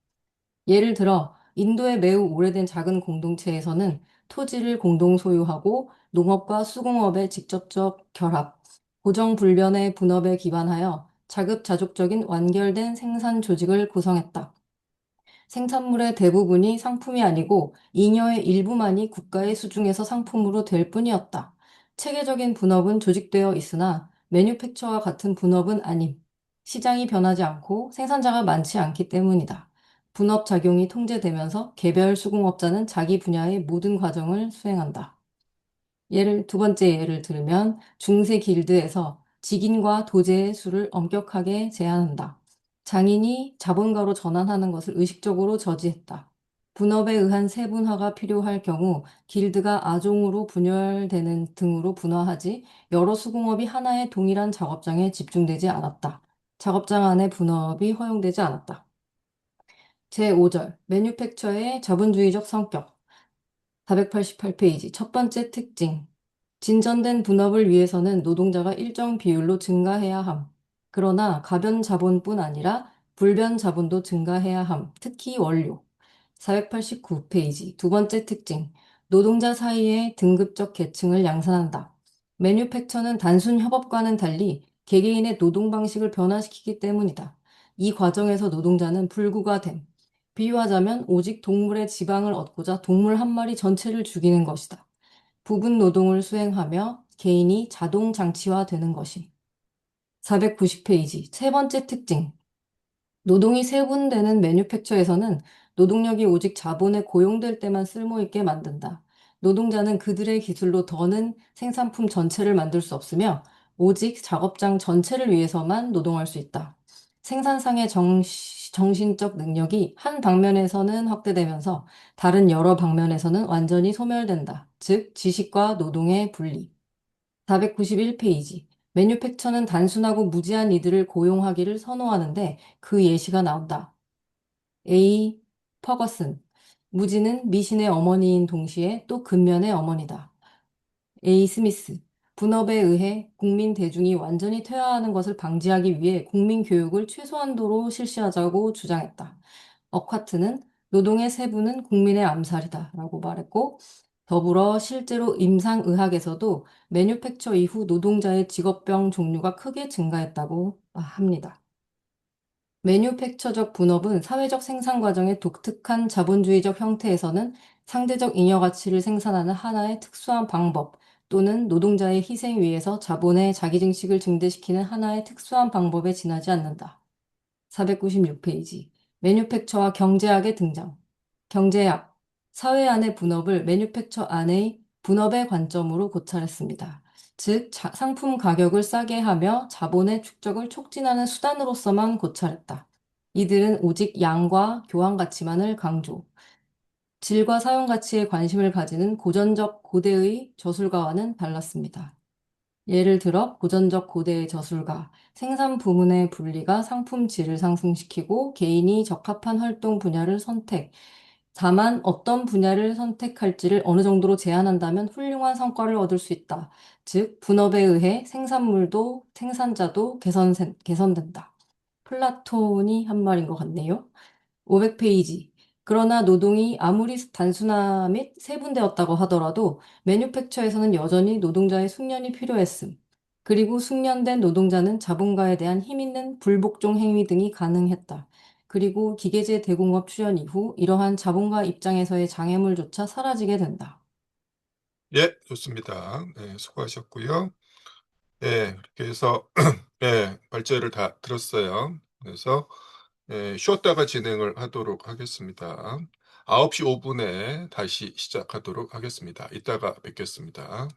예를 들어 인도의 매우 오래된 작은 공동체에서는 토지를 공동 소유하고 농업과 수공업의 직접적 결합, 고정불변의 분업에 기반하여 자급자족적인 완결된 생산 조직을 구성했다. 생산물의 대부분이 상품이 아니고 잉여의 일부만이 국가의 수중에서 상품으로 될 뿐이었다. 체계적인 분업은 조직되어 있으나 매뉴팩처와 같은 분업은 아님. 시장이 변하지 않고 생산자가 많지 않기 때문이다. 분업 작용이 통제되면서 개별 수공업자는 자기 분야의 모든 과정을 수행한다. 두 번째 예를 들으면 중세 길드에서 직인과 도제의 수를 엄격하게 제한한다. 장인이 자본가로 전환하는 것을 의식적으로 저지했다. 분업에 의한 세분화가 필요할 경우 길드가 아종으로 분열되는 등으로 분화하지 여러 수공업이 하나의 동일한 작업장에 집중되지 않았다. 작업장 안에 분업이 허용되지 않았다. 제5절 매뉴팩처의 자본주의적 성격 488페이지 첫 번째 특징 진전된 분업을 위해서는 노동자가 일정 비율로 증가해야 함. 그러나 가변 자본뿐 아니라 불변 자본도 증가해야 함. 특히 원료. 489페이지 두 번째 특징. 노동자 사이의 등급적 계층을 양산한다. 매뉴팩처는 단순 협업과는 달리 개개인의 노동 방식을 변화시키기 때문이다. 이 과정에서 노동자는 불구가 됨. 비유하자면 오직 동물의 지방을 얻고자 동물 한 마리 전체를 죽이는 것이다. 부분 노동을 수행하며 개인이 자동 장치화되는 것임. 490페이지 세 번째 특징. 노동이 세분되는 매뉴팩처에서는 노동력이 오직 자본에 고용될 때만 쓸모있게 만든다. 노동자는 그들의 기술로 더는 생산품 전체를 만들 수 없으며 오직 작업장 전체를 위해서만 노동할 수 있다. 생산상의 정신적 능력이 한 방면에서는 확대되면서 다른 여러 방면에서는 완전히 소멸된다. 즉, 지식과 노동의 분리. 491페이지. 매뉴팩처는 단순하고 무지한 이들을 고용하기를 선호하는데 그 예시가 나온다. A. 퍼거슨. 무지는 미신의 어머니인 동시에 또 근면의 어머니다. A. 스미스. 분업에 의해 국민 대중이 완전히 퇴화하는 것을 방지하기 위해 국민 교육을 최소한도로 실시하자고 주장했다. 어카트는 노동의 세분은 국민의 암살이다 라고 말했고 더불어 실제로 임상의학에서도 매뉴팩처 이후 노동자의 직업병 종류가 크게 증가했다고 합니다. 매뉴팩처적 분업은 사회적 생산 과정의 독특한 자본주의적 형태에서는 상대적 잉여 가치를 생산하는 하나의 특수한 방법 또는 노동자의 희생 위에서 자본의 자기증식을 증대시키는 하나의 특수한 방법에 지나지 않는다. 496페이지 매뉴팩처와 경제학의 등장. 경제학, 사회 안의 분업을 매뉴팩처 안의 분업의 관점으로 고찰했습니다. 즉, 상품 가격을 싸게 하며 자본의 축적을 촉진하는 수단으로서만 고찰했다. 이들은 오직 양과 교환 가치만을 강조. 질과 사용 가치에 관심을 가지는 고전적 고대의 저술가와는 달랐습니다. 예를 들어 고전적 고대의 저술가, 생산 부문의 분리가 상품 질을 상승시키고 개인이 적합한 활동 분야를 선택, 다만 어떤 분야를 선택할지를 어느 정도로 제한한다면 훌륭한 성과를 얻을 수 있다. 즉, 분업에 의해 생산물도 생산자도 개선된다. 플라톤이 한 말인 것 같네요. 500페이지. 그러나 노동이 아무리 단순화 및 세분되었다고 하더라도 매뉴팩처에서는 여전히 노동자의 숙련이 필요했음. 그리고 숙련된 노동자는 자본가에 대한 힘있는 불복종 행위 등이 가능했다. 그리고 기계제 대공업 출현 이후 이러한 자본가 입장에서의 장애물조차 사라지게 된다. 예, 좋습니다. 네, 수고하셨고요. 예, 그렇게 해서 예, 발제를 다 들었어요. 그래서 쉬었다가 진행을 하도록 하겠습니다. 9시 5분에 다시 시작하도록 하겠습니다. 이따가 뵙겠습니다.